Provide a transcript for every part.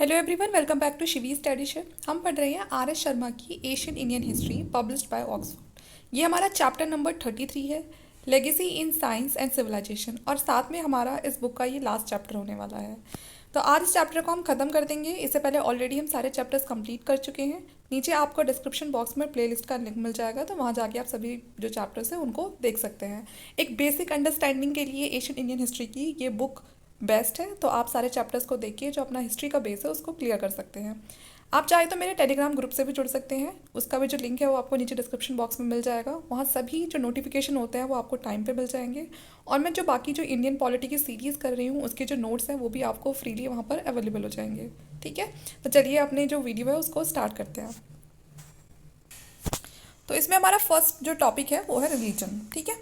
Hello everyone, welcome back to Shivi study share. हम पढ़ रहे हैं आर एस शर्मा की Asian Indian history published by Oxford. ये हमारा चैप्टर नंबर 33 है, legacy in science and civilisation, और साथ में हमारा इस बुक का ये लास्ट चैप्टर होने वाला है। तो आज इस चैप्टर को हम ख़त्म कर देंगे। इससे पहले ऑलरेडी हम सारे चैप्टर्स कंप्लीट कर चुके हैं। नीचे आपको डिस्क्रिप्शन बॉक्स में प्लेलिस्ट का लिंक मिल जाएगा, तो वहाँ जाके आप सभी जो चैप्टर्स हैं उनको देख सकते हैं। एक बेसिक अंडरस्टैंडिंग के लिए एशियन इंडियन हिस्ट्री की ये बुक बेस्ट है, तो आप सारे चैप्टर्स को देखिए, जो अपना हिस्ट्री का बेस है उसको क्लियर कर सकते हैं। आप चाहे तो मेरे टेलीग्राम ग्रुप से भी जुड़ सकते हैं, उसका भी जो लिंक है वो आपको नीचे डिस्क्रिप्शन बॉक्स में मिल जाएगा। वहाँ सभी जो नोटिफिकेशन होते हैं वो आपको टाइम पे मिल जाएंगे, और मैं जो बाकी जो इंडियन पॉलिटी की सीरीज़ कर रही हूँ उसके जो नोट्स हैं वो भी आपको फ्रीली वहाँ पर अवेलेबल हो जाएंगे। ठीक है, तो चलिए अपने जो वीडियो है उसको स्टार्ट करते हैं। तो इसमें हमारा फर्स्ट जो टॉपिक है वो है रिलीजन। ठीक है,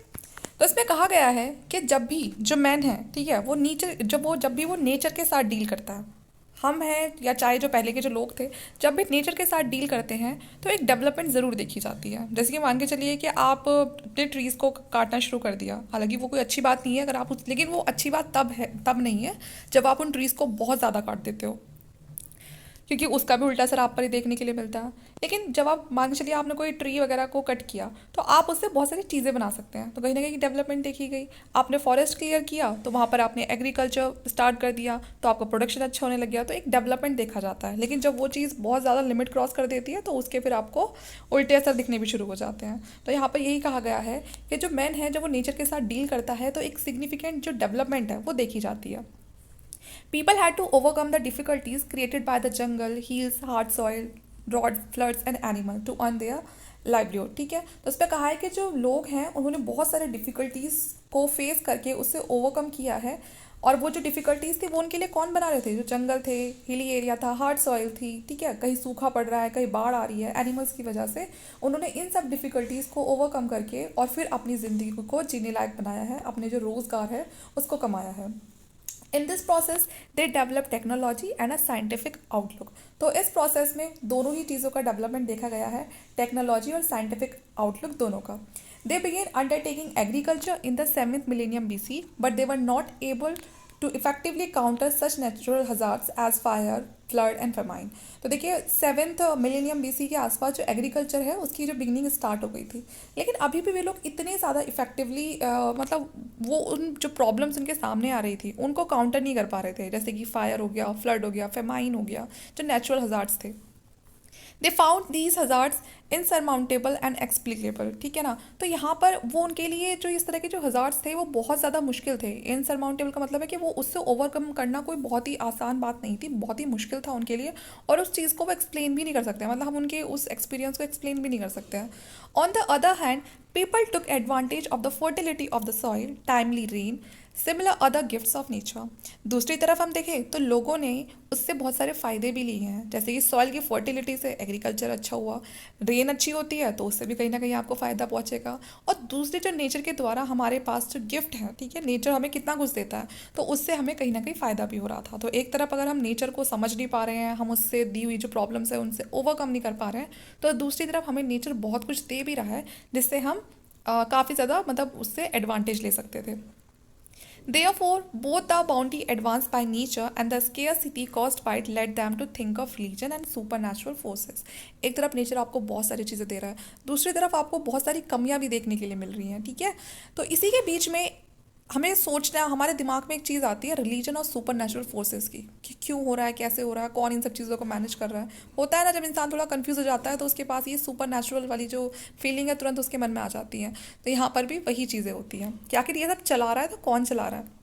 तो इसमें कहा गया है कि जब भी जो मैन है, ठीक है, वो जब भी वो नेचर के साथ डील करता है, हम हैं या चाहे जो पहले के जो लोग थे, जब भी नेचर के साथ डील करते हैं तो एक डेवलपमेंट ज़रूर देखी जाती है। जैसे कि मान के चलिए कि आप अपने ट्रीज़ को काटना शुरू कर दिया, हालांकि वो कोई अच्छी बात नहीं है अगर आप लेकिन वो अच्छी बात तब नहीं है जब आप उन ट्रीज़ को बहुत ज़्यादा काट देते हो, क्योंकि उसका भी उल्टा असर आप पर ही देखने के लिए मिलता है। लेकिन जब आप मान के चलिए आपने कोई ट्री वगैरह को कट किया, तो आप उससे बहुत सारी चीज़ें बना सकते हैं, तो कहीं ना कहीं डेवलपमेंट देखी गई। आपने फॉरेस्ट क्लियर किया तो वहाँ पर आपने एग्रीकल्चर स्टार्ट कर दिया, तो आपका प्रोडक्शन अच्छा होने लग गया, तो एक डेवलपमेंट देखा जाता है। लेकिन जब वो चीज़ बहुत ज़्यादा लिमिट क्रॉस कर देती है तो उसके फिर आपको उल्टे असर दिखने भी शुरू हो जाते हैं। तो यहाँ पर यही कहा गया है कि जो मैन है जब वो नेचर के साथ डील करता है तो एक सिग्निफिकेंट जो डेवलपमेंट है वो देखी जाती है। People had to overcome the difficulties created by the jungle, hills, hard soil, drought, floods and animal to earn their livelihood। ठीक है, तो इस पर कहा है कि जो लोग हैं उन्होंने बहुत सारे डिफ़िकल्टीज़ को फेस करके उससे ओवरकम किया है। और वो जो डिफ़िकल्टीज़ थी वो उनके लिए कौन बना रहे थे? जो जंगल थे, हिली एरिया था, हार्ड सॉइल थी, ठीक है, कहीं सूखा पड़ रहा है, कहीं बाढ़ आ रही है, एनिमल्स की वजह से उन्होंने इन सब डिफ़िकल्टीज़ को ओवरकम करके और फिर अपनी ज़िंदगी को जीने लायक बनाया है, अपने जो रोज़गार है उसको कमाया है। In this process they develop technology and a scientific outlook. तो इस प्रोसेस में दोनों ही चीज़ों का डेवलपमेंट देखा गया है, टेक्नोलॉजी और साइंटिफिक आउटलुक दोनों का। They began undertaking agriculture in the 7th millennium BC, but they were not able to effectively counter such natural hazards as fire, flood and famine. तो देखिए 7th मिलेनियम BC के आसपास जो agriculture है उसकी जो बिगनिंग स्टार्ट हो गई थी, लेकिन अभी भी वे लोग इतने ज़्यादा इफेक्टिवली मतलब वो उन जो प्रॉब्लम्स उनके सामने आ रही थी उनको काउंटर नहीं कर पा रहे थे, जैसे कि फायर हो गया, फ्लड हो गया, फेमाइन हो गया, जो नेचुरल हजार्ड्स थे। They found these hazards insurmountable and explicable. ठीक है ना, तो यहाँ पर वो उनके लिए जो इस तरह के जो हजार्ड्स थे वो बहुत ज़्यादा मुश्किल थे। इनसरमाउंटेबल का मतलब है कि वो उससे ओवरकम करना कोई बहुत ही आसान बात नहीं थी, बहुत ही मुश्किल था उनके लिए, और उस चीज़ को वो एक्सप्लेन भी नहीं कर सकते, मतलब हम उनके उस एक्सपीरियंस को एक्सप्लेन भी नहीं कर सकते हैं। On the other hand, people took advantage of the fertility of the soil, timely rain, similar other gifts of nature. दूसरी तरफ हम देखें तो लोगों ने उससे बहुत सारे फ़ायदे भी लिए हैं, जैसे कि सॉइल की फर्टिलिटी से एग्रीकल्चर अच्छा हुआ, रेन अच्छी होती है तो उससे भी कहीं ना कहीं आपको फ़ायदा पहुंचेगा, और दूसरे जो नेचर के द्वारा हमारे पास जो गिफ्ट है, ठीक है, नेचर हमें कितना कुछ देता है, तो उससे हमें कहीं ना कहीं फ़ायदा भी हो रहा था। तो एक तरफ अगर हम नेचर को समझ नहीं पा रहे हैं, हम उससे दी हुई जो प्रॉब्लम्स है उनसे ओवरकम नहीं कर पा रहे हैं, तो दूसरी तरफ हमें नेचर बहुत कुछ दे भी रहा है, जिससे हम काफ़ी ज़्यादा मतलब उससे एडवांटेज ले सकते थे। Therefore, both the bounty advanced by nature and the scarcity caused by it led them to think of religion and supernatural forces। एक तरफ नेचर आपको बहुत सारी चीज़ें दे रहा है, दूसरी तरफ आपको बहुत सारी कमियां भी देखने के लिए मिल रही हैं। ठीक है, तो इसी के बीच में हमें सोचना, हमारे दिमाग में एक चीज़ आती है रिलीजन और सुपर नेचुरल फोर्सेस की, कि क्यों हो रहा है, कैसे हो रहा है, कौन इन सब चीज़ों को मैनेज कर रहा है। होता है ना, जब इंसान थोड़ा कंफ्यूज हो जाता है तो उसके पास ये सुपर नेचुरल वाली जो फीलिंग है तुरंत उसके मन में आ जाती है। तो यहाँ पर भी वही चीज़ें होती हैं कि आखिर ये सब चला रहा है तो कौन चला रहा है।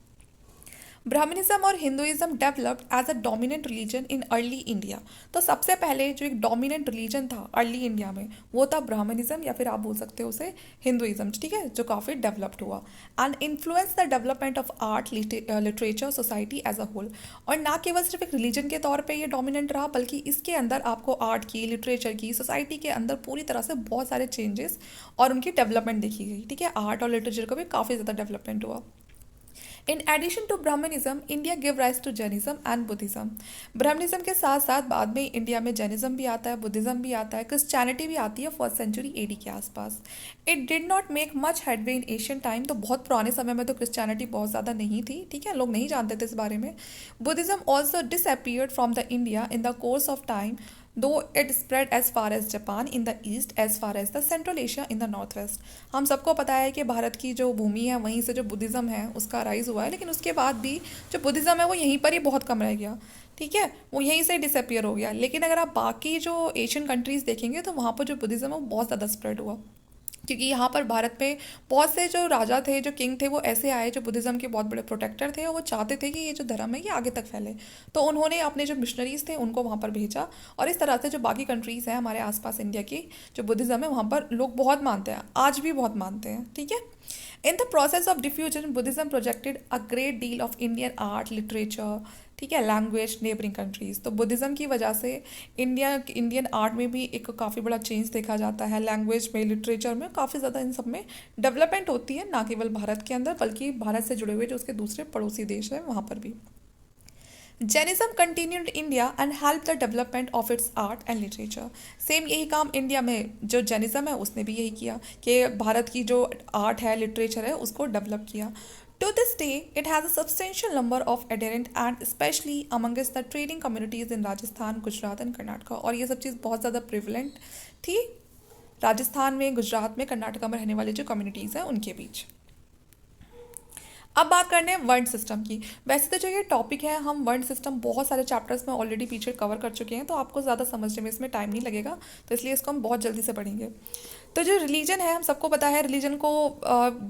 ब्राह्मणिज्म और Hinduism developed as a dominant religion in early India. तो सबसे पहले जो एक डोमिनेंट रिलीजन था अर्ली इंडिया में वो था ब्राह्मणिज्म, या फिर आप बोल सकते हो उसे हिंदुइज्म, ठीक है, जो काफ़ी डेवलप्ड हुआ and influence the development of art, literature, society as a whole. और ना केवल सिर्फ एक रिलीजन के तौर पर ये डोमिनेंट रहा, बल्कि इसके अंदर आपको आर्ट की, लिटरेचर की, सोसाइटी के अंदर पूरी तरह से बहुत सारे चेंजेस और उनकी डेवलपमेंट देखी गई। ठीक है, आर्ट और लिटरेचर का भी काफ़ी ज़्यादा डेवलपमेंट हुआ। In addition to Brahmanism India give rise to Jainism and Buddhism. Brahmanism के साथ साथ बाद में इंडिया में जैनिज्म भी आता है, बुद्धिज्म भी आता है, क्रिश्चियनिटी भी आती है 1st सेंचुरी एडी के आसपास। It did not make much headway in Asian time, तो बहुत पुराने समय में तो क्रिश्चियनिटी बहुत ज़्यादा नहीं थी, ठीक है, लोग नहीं जानते थे इस बारे में। Buddhism also disappeared from the India in the course of time, though it spread as far as Japan in the east as far as the central Asia in the north west. हम सबको पता है कि भारत की जो भूमि है वहीं से जो बुद्धिज़्म है उसका राइज हुआ है, लेकिन उसके बाद भी जो बुद्धिज़्म है वो यहीं पर ही बहुत कम रह गया, ठीक है, वो यहीं से डिसअपियर हो गया। लेकिन अगर आप बाकी जो एशियन कंट्रीज़ देखेंगे तो वहाँ पर जो बुद्धिज़्म है वो बहुत ज़्यादा स्प्रेड हुआ, क्योंकि यहाँ पर भारत में बहुत से जो राजा थे, जो किंग थे, वो ऐसे आए जो बुद्धिज़्म के बहुत बड़े प्रोटेक्टर थे और वो चाहते थे कि ये जो धर्म है ये आगे तक फैले। तो उन्होंने अपने जो मिशनरीज थे उनको वहाँ पर भेजा, और इस तरह से जो बाकी कंट्रीज़ हैं हमारे आसपास इंडिया की, जो बुद्धिज़्म है वहाँ पर लोग बहुत मानते हैं, आज भी बहुत मानते हैं, ठीक है। In the process of diffusion Buddhism projected a great deal of Indian art, literature, ठीक है, लैंग्वेज, नेबरिंग कंट्रीज़। तो बुद्धिज़्म की वजह से इंडियन आर्ट में भी एक काफ़ी बड़ा चेंज देखा जाता है, लैंग्वेज में, लिटरेचर में काफ़ी ज़्यादा इन सब में डेवलपमेंट होती है, ना केवल भारत के अंदर बल्कि भारत से जुड़े हुए जो उसके दूसरे पड़ोसी देश हैं वहाँ पर भी। Jainism continued India and help the development of its art and literature. Same यही काम इंडिया में जो जैनिज्म है उसने भी यही किया कि भारत की जो आर्ट है, लिटरेचर है, उसको डेवलप किया। To this day, it has a substantial number of adherent and especially amongst the trading communities in Rajasthan, Gujarat and Karnataka. और ये सब चीज़ बहुत ज़्यादा प्रिवलेंट थी राजस्थान में, गुजरात में, कर्नाटका में रहने वाले जो कम्युनिटीज़ हैं उनके बीच। अब बात करने हैं वर्ण सिस्टम की। वैसे तो जो ये टॉपिक है, हम वर्ण सिस्टम बहुत सारे चैप्टर्स में ऑलरेडी पीछे कवर कर चुके हैं, तो आपको ज़्यादा समझने में इसमें टाइम नहीं लगेगा, तो इसलिए इसको हम बहुत जल्दी से पढ़ेंगे। तो जो रिलीजन है, हम सबको पता है रिलीजन को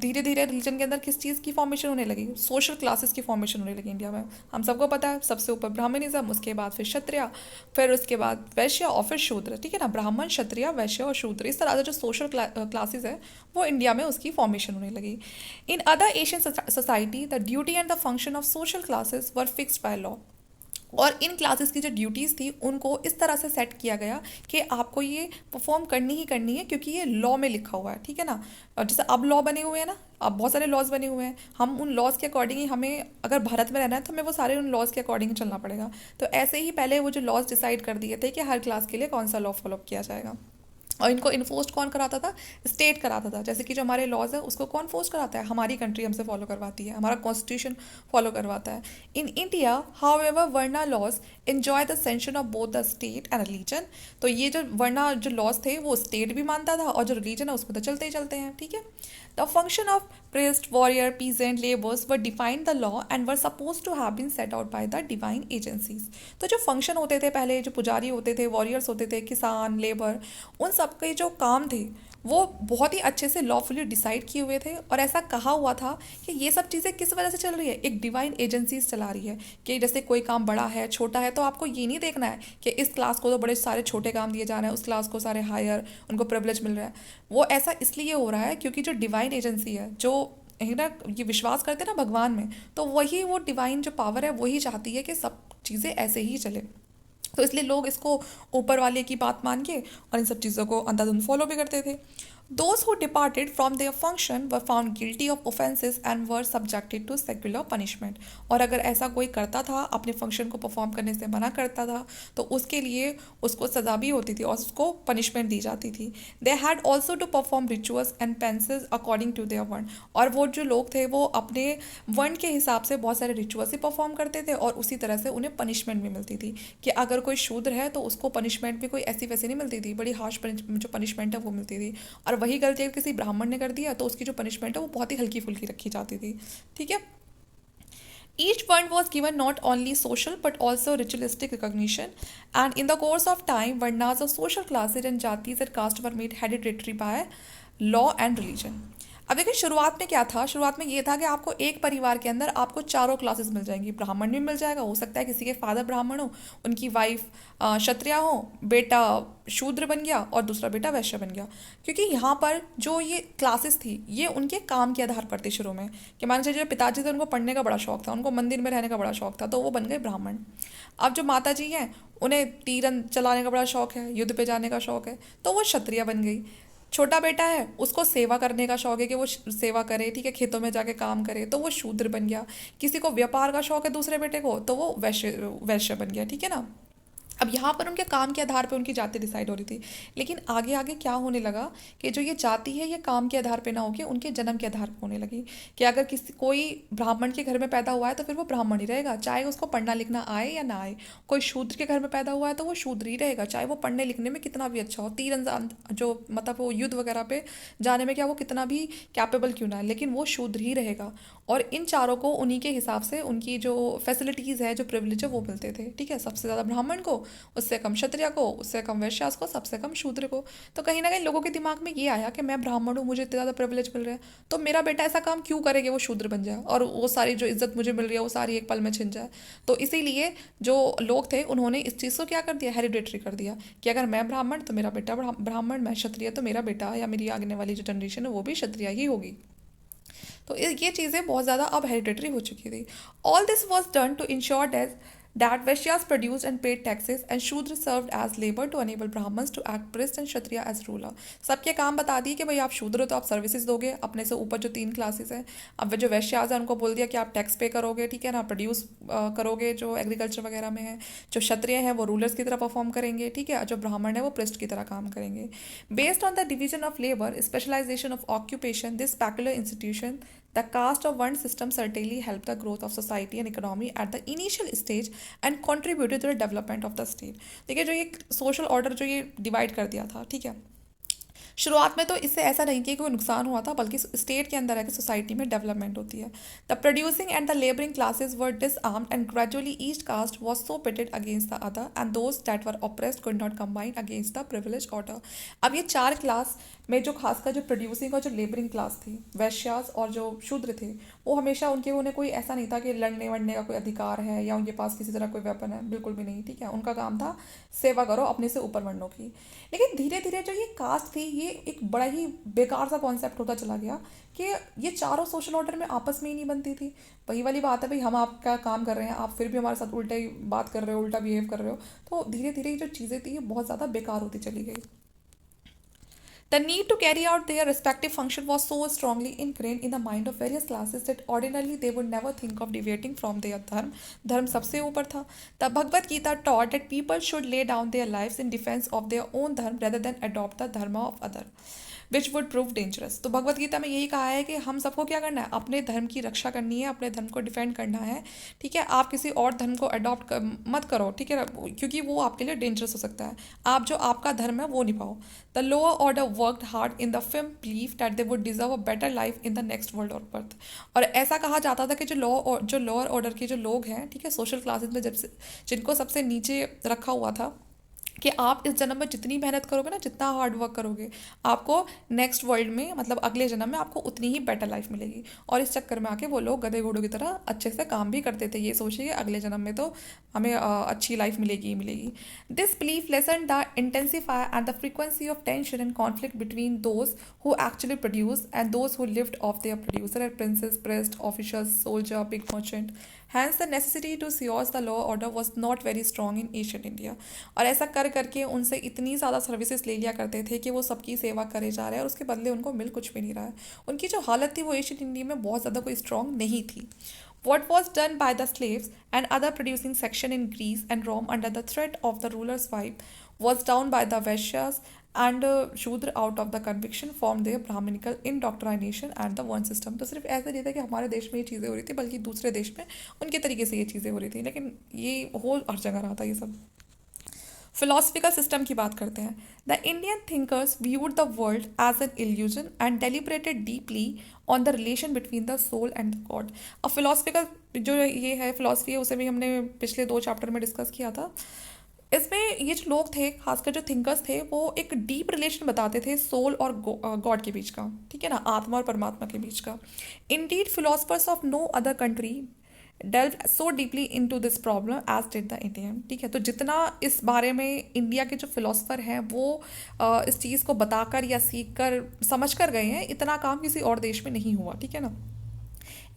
धीरे धीरे रिलीजन के अंदर किस चीज़ की फॉर्मेशन होने लगी, सोशल क्लासेस की फॉर्मेशन होने लगी इंडिया में। हम सबको पता है सबसे ऊपर ब्राह्मणिज्म, उसके बाद फिर क्षत्रिय, फिर उसके बाद वैश्य और फिर शूद्र, ठीक है ना, ब्राह्मण, क्षत्रिय, वैश्य और शूद्र, इस तरह से जो सोशल क्लासेस है वो इंडिया में उसकी फॉर्मेशन होने लगी। इन other Asian society the duty and the function of social classes were fixed by law. और इन क्लासेस की जो ड्यूटीज़ थी उनको इस तरह से सेट किया गया कि आपको ये परफॉर्म करनी ही करनी है, क्योंकि ये लॉ में लिखा हुआ है, ठीक है ना। और जैसे अब लॉ बने हुए हैं ना, अब बहुत सारे लॉज बने हुए हैं, हम उन लॉज के अकॉर्डिंग ही, हमें अगर भारत में रहना है तो हमें वो सारे उन लॉज के अकॉर्डिंग चलना पड़ेगा। तो ऐसे ही पहले वो जो लॉज डिसाइड कर दिए थे कि हर क्लास के लिए कौन सा लॉ फॉलो किया जाएगा, और इनको इन्फोर्स कौन कराता था, स्टेट कराता था। जैसे कि जो हमारे लॉज है उसको कौन फोर्स कराता है, हमारी कंट्री हमसे फॉलो करवाती है, हमारा कॉन्स्टिट्यूशन फॉलो करवाता है। In India however varna laws enjoy the sanction of both the state and religion. तो ये जो वर्ना जो लॉज थे वो स्टेट भी मानता था और जो रिलीजन है उसमें तो चलते ही चलते हैं, ठीक है। The function of priest, warrior, peasant, laborers were defined the law and were supposed to have been set out by the divine agencies। तो जो फंक्शन होते थे पहले, जो पुजारी होते थे, वॉरियर्स होते थे, किसान, लेबर, उन सब के जो काम थे वो बहुत ही अच्छे से लॉफुली डिसाइड किए हुए थे। और ऐसा कहा हुआ था कि ये सब चीज़ें किस वजह से चल रही है, एक डिवाइन एजेंसीज चला रही है कि जैसे कोई काम बड़ा है, छोटा है, तो आपको ये नहीं देखना है कि इस क्लास को तो बड़े सारे छोटे काम दिए जा रहे हैं, उस क्लास को सारे हायर, उनको प्रिविलेज मिल रहा है। वो ऐसा इसलिए हो रहा है क्योंकि जो डिवाइन एजेंसी है, जो है ना, ये विश्वास करते हैं ना भगवान में, तो वही वो डिवाइन जो पावर है वही चाहती है कि सब चीज़ें ऐसे ही चले। तो इसलिए लोग इसको ऊपर वाले की बात मान के और इन सब चीज़ों को अंधाधुंध फॉलो भी करते थे। Those who departed from their function were found guilty of offences and were subjected to secular punishment। और अगर ऐसा कोई करता था, अपने फंक्शन को परफॉर्म करने से मना करता था, तो उसके लिए उसको सज़ा भी होती थी और उसको पनिशमेंट दी जाती थी। They had also to perform rituals and penances according to their वर्ण। और वो जो लोग थे वो अपने वर्ण के हिसाब से बहुत सारे रिचुअल्स ही परफॉर्म करते थे और उसी तरह से उन्हें पनिशमेंट भी मिलती थी। कि अगर कोई शूद्र है तो उसको पनिशमेंट भी कोई ऐसी वैसी नहीं मिलती थी, बड़ी हार्श जो पनिशमेंट है वो मिलती थी। और वही गलती अगर किसी ब्राह्मण ने कर दिया तो उसकी जो पनिशमेंट है वो बहुत ही हल्की फुल्की रखी जाती थी, ठीक है। Each one was given not only social but also ritualistic recognition, and in the course of time, varnas of social classes and jatis and caste were made hereditary by law and religion। अब देखिए शुरुआत में क्या था, शुरुआत में ये था कि आपको एक परिवार के अंदर आपको चारों क्लासेस मिल जाएंगी, ब्राह्मण भी मिल जाएगा, हो सकता है किसी के फादर ब्राह्मण हो, उनकी वाइफ क्षत्रिय हो, बेटा शूद्र बन गया और दूसरा बेटा वैश्य बन गया। क्योंकि यहाँ पर जो ये क्लासेस थी ये उनके काम के आधार पर थी शुरू में, कि मान लीजिए जो पिताजी थे उनको पढ़ने का बड़ा शौक था, उनको मंदिर में रहने का बड़ा शौक था, तो वो बन गए ब्राह्मण। अब जो माता जी हैं उन्हें तीर चलाने का बड़ा शौक है, युद्ध पे जाने का शौक है, तो वो क्षत्रिय बन गई। छोटा बेटा है, उसको सेवा करने का शौक है कि वो सेवा करे, ठीक है, खेतों में जाके काम करे, तो वो शूद्र बन गया। किसी को व्यापार का शौक है दूसरे बेटे को, तो वो वैश्य वैश्य बन गया, ठीक है ना। अब यहाँ पर उनके काम के आधार पे उनकी जाति डिसाइड हो रही थी। लेकिन आगे आगे क्या होने लगा कि जो ये जाति है ये काम के आधार पे ना होके उनके जन्म के आधार पे होने लगी। कि अगर किसी कोई ब्राह्मण के घर में पैदा हुआ है तो फिर वो ब्राह्मण ही रहेगा, चाहे उसको पढ़ना लिखना आए या ना आए। कोई शूद्र के घर में पैदा हुआ है तो वो शूद्र ही रहेगा, चाहे वो पढ़ने लिखने में कितना भी अच्छा हो, तीर अंदाज जो मतलब वो युद्ध वगैरह पे जाने में क्या वो कितना भी कैपेबल क्यों ना है, लेकिन वो शूद्र ही रहेगा। और इन चारों को उन्हीं के हिसाब से उनकी जो फैसिलिटीज़ है, जो प्रिविलेज है, वो मिलते थे, ठीक है। सबसे ज़्यादा ब्राह्मण को, उससे कम क्षत्रिय को, उससे कम वैश्यास को, सबसे कम शूद्र को। तो कहीं ना कहीं लोगों के दिमाग में ये आया कि मैं ब्राह्मण हूँ, मुझे इतना ज़्यादा प्रिविलेज मिल रहा है, तो मेरा बेटा ऐसा काम क्यों करे कि वो शूद्र बन जाए और वो सारी जो इज्जत मुझे मिल रही है वो सारी एक पल में छिन जाए। तो इसीलिए जो लोग थे उन्होंने इस चीज़ को क्या कर दिया, हेरिडेटरी कर दिया कि अगर मैं ब्राह्मण तो मेरा बेटा ब्राह्मण, मैं क्षत्रिय तो मेरा बेटा या मेरी आगे वाली जो जनरेशन है वो भी क्षत्रिय ही होगी। तो ये चीज़ें बहुत ज़्यादा अब हेरिडेटरी हो चुकी थी। All this was done to ensure that Vaishyas produced and paid taxes and Shudra served as labor to enable Brahmins to act priest and Kshatriya as ruler। सबके काम बता दिए कि भाई आप शूद्र हो तो आप सर्विसेज दोगे, अपने से ऊपर जो 3 क्लासेस हैं। अब जो वैश्यास हैं उनको बोल दिया कि आप टैक्स पे करोगे, ठीक है ना, प्रोड्यूस करोगे जो एग्रीकल्चर वगैरह में है। जो क्षत्रिय हैं वो रूलर्स की तरह परफॉर्म करेंगे, ठीक है, जो ब्राह्मण है वो प्रिस्ट की तरह काम करेंगे। Based on the division of labour, specialisation of occupation, this peculiar institution, the caste of one system certainly helped the growth of society and economy at the initial stage and contributed to the development of the state। देखिए जो ये social order जो ये divide कर दिया था, ठीक है, शुरुआत में तो इससे ऐसा नहीं कि कोई नुकसान हुआ था, बल्कि स्टेट के अंदर है कि सोसाइटी में डेवलपमेंट होती है। The producing and the labouring classes were disarmed and gradually each caste was so pitted against the other and those that were oppressed could not combine against the privilege order. अब ये 4 class में जो खासकर जो producing और जो labouring class थी, वैश्यास और जो शूद्र थे, वो हमेशा उन्हें कोई ऐसा नहीं था कि लड़ने वड़ने का कोई अधिकार है या उनके पास किसी तरह कोई वेपन है, बिल्कुल भी नहीं, ठीक है। उनका काम था सेवा करो अपने से ऊपर वर्णों की। लेकिन धीरे धीरे जो ये कास्ट थी ये एक बड़ा ही बेकार सा कॉन्सेप्ट होता चला गया कि ये चारों सोशल ऑर्डर में आपस में ही नहीं बनती थी। वही वाली बात है, भाई हम आपका काम कर रहे हैं, आप फिर भी हमारे साथ उल्टा ही बात कर रहे हो, उल्टा बिहेव कर रहे हो। तो धीरे धीरे जो चीज़ें थी ये बहुत ज़्यादा बेकार होती चली गई। The need to carry out their respective function was so strongly ingrained in the mind of various classes that ordinarily they would never think of deviating from their dharma। धर्म सबसे ऊपर था। The Bhagavad Gita taught that people should lay down their lives in defense of their own dharma rather than adopt the dharma of other, which would prove dangerous. तो भगवत गीता में यही कहा है कि हम सबको क्या करना है, अपने धर्म की रक्षा करनी है, अपने धर्म को डिफेंड करना है, ठीक है। आप किसी और धर्म को अडॉप्ट मत करो, ठीक है, क्योंकि वो आपके लिए डेंजरस हो सकता है। आप जो आपका धर्म है वो निभाओ। The lower order worked hard in the film believe that they would deserve a better life in the next world or birth. और ऐसा कहा जाता था कि जो लोअर ऑर्डर के जो लोग हैं, ठीक है, सोशल क्लासेस में जिनको सबसे नीचे रखा हुआ था, कि आप इस जन्म में जितनी मेहनत करोगे ना, जितना हार्ड वर्क करोगे, आपको नेक्स्ट वर्ल्ड में मतलब अगले जन्म में आपको उतनी ही बेटर लाइफ मिलेगी। और इस चक्कर में आके वो लोग गधे घोड़ों की तरह अच्छे से काम भी करते थे, ये सोचिए अगले जन्म में तो हमें अच्छी लाइफ मिलेगी ही मिलेगी। This belief lessen the intensify and the frequency of tension and conflict between those who actually produce and those who lived off their producer and princes, priest, officers, soldier, big merchant. Hence the necessity to सियोर्स the law order was not very strong in Asian India. और ऐसा कर करके उनसे इतनी ज़्यादा services ले लिया करते थे कि वो सबकी सेवा करे जा रहे हैं और उसके बदले उनको मिल कुछ भी नहीं रहा है। उनकी जो हालत थी वो एशियन इंडिया में बहुत ज़्यादा कोई स्ट्रॉन्ग नहीं थी। What was done by the slaves and other producing section in Greece and Rome under the threat of the ruler's wife was done by the Vaishyas and Shudra out of the conviction from their Brahminical indoctrination and the one system। तो सिर्फ ऐसा नहीं था कि हमारे देश में ये चीज़ें हो रही थी, बल्कि दूसरे देश में उनके तरीके से ये चीज़ें हो रही थी, लेकिन ये हो हर जगह रहा था ये सब। फिलोसफिकल सिस्टम की बात करते हैं। The Indian thinkers viewed the world as an illusion and deliberated deeply on the relation between the soul and the god. अब फिलोसफिकल जो ये है फिलोसफी है, उसे भी हमने पिछले 2 चैप्टर में डिस्कस किया था। इसमें ये जो लोग थे, खासकर जो थिंकर्स थे, वो एक डीप रिलेशन बताते थे सोल और गॉड के बीच का, ठीक है ना, आत्मा और परमात्मा के बीच का। Indeed philosophers of no other country delved so deeply into this problem as did the Indian। ठीक है, तो जितना इस बारे में इंडिया के जो फिलोसफर हैं वो इस चीज़ को बताकर या सीख कर समझ कर गए हैं, इतना काम किसी और देश में नहीं हुआ, ठीक है ना।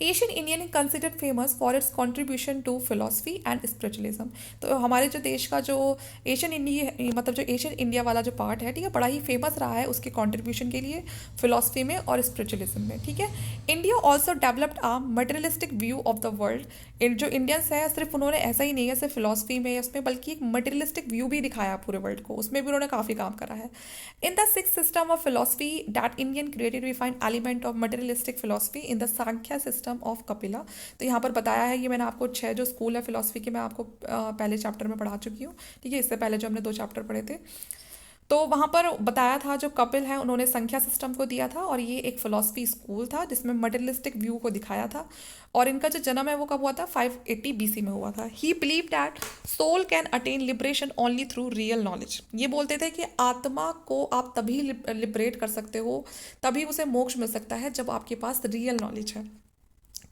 Asian Indian considered famous for its contribution to philosophy and spiritualism. तो हमारे जो देश का जो एशियन इंडिया मतलब जो एशियन इंडिया वाला जो पार्ट है, ठीक है, बड़ा ही फेमस रहा है उसके कंट्रीब्यूशन के लिए फिलोसफी में और स्पिरिचुअलिज्म में, ठीक है। India also developed a materialistic view of the world. जो इंडियंस है सिर्फ उन्होंने ऐसा ही नहीं है सिर्फ फिलोसफी में उसमें, बल्कि एक मटेरियलिस्टिक व्यू भी दिखाया पूरे वर्ल्ड को, उसमें भी उन्होंने काफ़ी काम करा है। In the six system of philosophy that Indian created we find element of materialistic philosophy in the Sankhya system of Kapila. तो यहाँ पर बताया है, ये मैंने आपको 6 जो स्कूल है फिलोसफी के मैं आपको पहले चैप्टर में पढ़ा चुकी हूँ, ठीक है। इससे पहले जो हमने 2 चैप्टर पढ़े थे, तो वहाँ पर बताया था जो कपिल है उन्होंने संख्या सिस्टम को दिया था, और ये एक फिलोसफी स्कूल था जिसमें मटेरियलिस्टिक व्यू को दिखाया था। और इनका जो जन्म है वो कब हुआ था? 580 BC में हुआ था। He believe that soul can attain liberation only through real knowledge. ये बोलते थे कि आत्मा को आप तभी लिबरेट कर सकते हो, तभी उसे मोक्ष मिल सकता है जब आपके पास रियल नॉलेज है,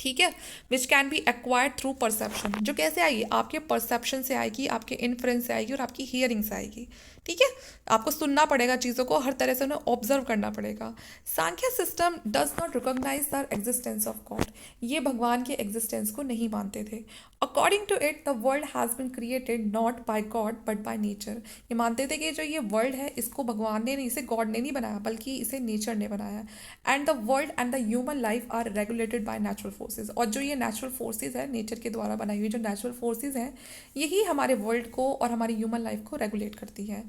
ठीक है। Which can be acquired through perception. जो कैसे आएगी? आपके परसेप्शन से आएगी, आपके इन्फ्रेंस से आएगी और आपकी हियरिंग से आएगी, ठीक है। आपको सुनना पड़ेगा, चीज़ों को हर तरह से उन्हें ऑब्जर्व करना पड़ेगा। Samkhya system does not recognise the existence of god. ये भगवान के एग्जिस्टेंस को नहीं मानते थे। According to it the world has been created not by god but by nature. ये मानते थे कि जो ये वर्ल्ड है इसको भगवान ने नहीं, इसे गॉड ने नहीं बनाया, बल्कि इसे नेचर ने बनाया। And the world and the human life are regulated by natural forces. और जो ये नेचुरल फोर्सेज है, नेचर के द्वारा बनाई हुई जो नेचुरल फोर्सेज हैं, यही हमारे वर्ल्ड को और हमारी ह्यूमन लाइफ को रेगुलेट करती है।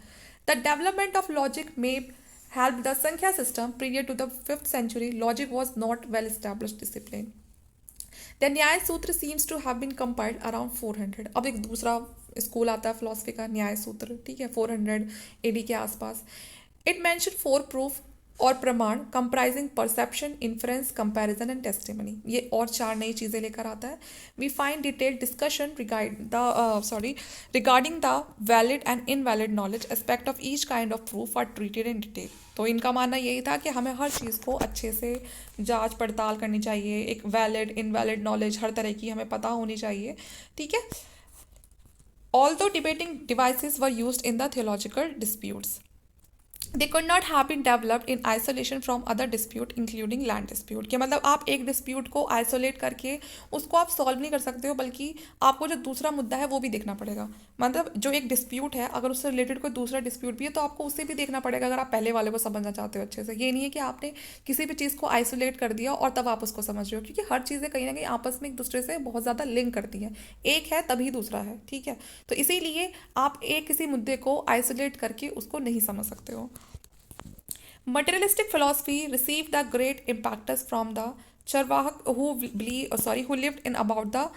द डेवलपमेंट ऑफ लॉजिक में helped the Sankhya system prior to the 5th century. Logic was not well established discipline. The न्याय सूत्र seems to have been compiled around 400। अब एक दूसरा स्कूल आता है फिलोसफी का, न्याय सूत्र, ठीक है, 400 AD के आसपास। इट मेंशन 4 प्रूफ और प्रमाण comprising perception, inference, comparison and testimony. ये और 4 नई चीज़ें लेकर आता है। We find detailed discussion regarding the valid and invalid knowledge aspect of each kind of proof are treated in detail. तो इनका मानना यही था कि हमें हर चीज़ को अच्छे से जांच पड़ताल करनी चाहिए, एक वैलिड इनवैलिड नॉलेज हर तरह की हमें पता होनी चाहिए, ठीक है। Although debating devices were used in the theological disputes, they could not have been developed in isolation from other dispute including land dispute। कि मतलब आप एक डिस्प्यूट को आइसोलेट करके उसको आप सॉल्व नहीं कर सकते हो, बल्कि आपको जो दूसरा मुद्दा है वो भी देखना पड़ेगा। मतलब जो एक डिस्प्यूट है, अगर उससे रिलेटेड कोई दूसरा डिस्प्यूट भी है तो आपको उसे भी देखना पड़ेगा, अगर आप पहले वाले को समझना चाहते हो अच्छे से। ये नहीं है कि आपने किसी भी चीज़ को आइसोलेट कर दिया और तब आप उसको समझ रहे हो, क्योंकि हर चीज़ें कहीं ना कहीं आपस में एक दूसरे से बहुत ज़्यादा लिंक करती हैं। एक है तभी दूसरा है, ठीक है। तो इसीलिए आप एक किसी मुद्दे को आइसोलेट करके उसको नहीं समझ सकते हो। Materialistic philosophy received the great impactus from the Charvak who lived in about the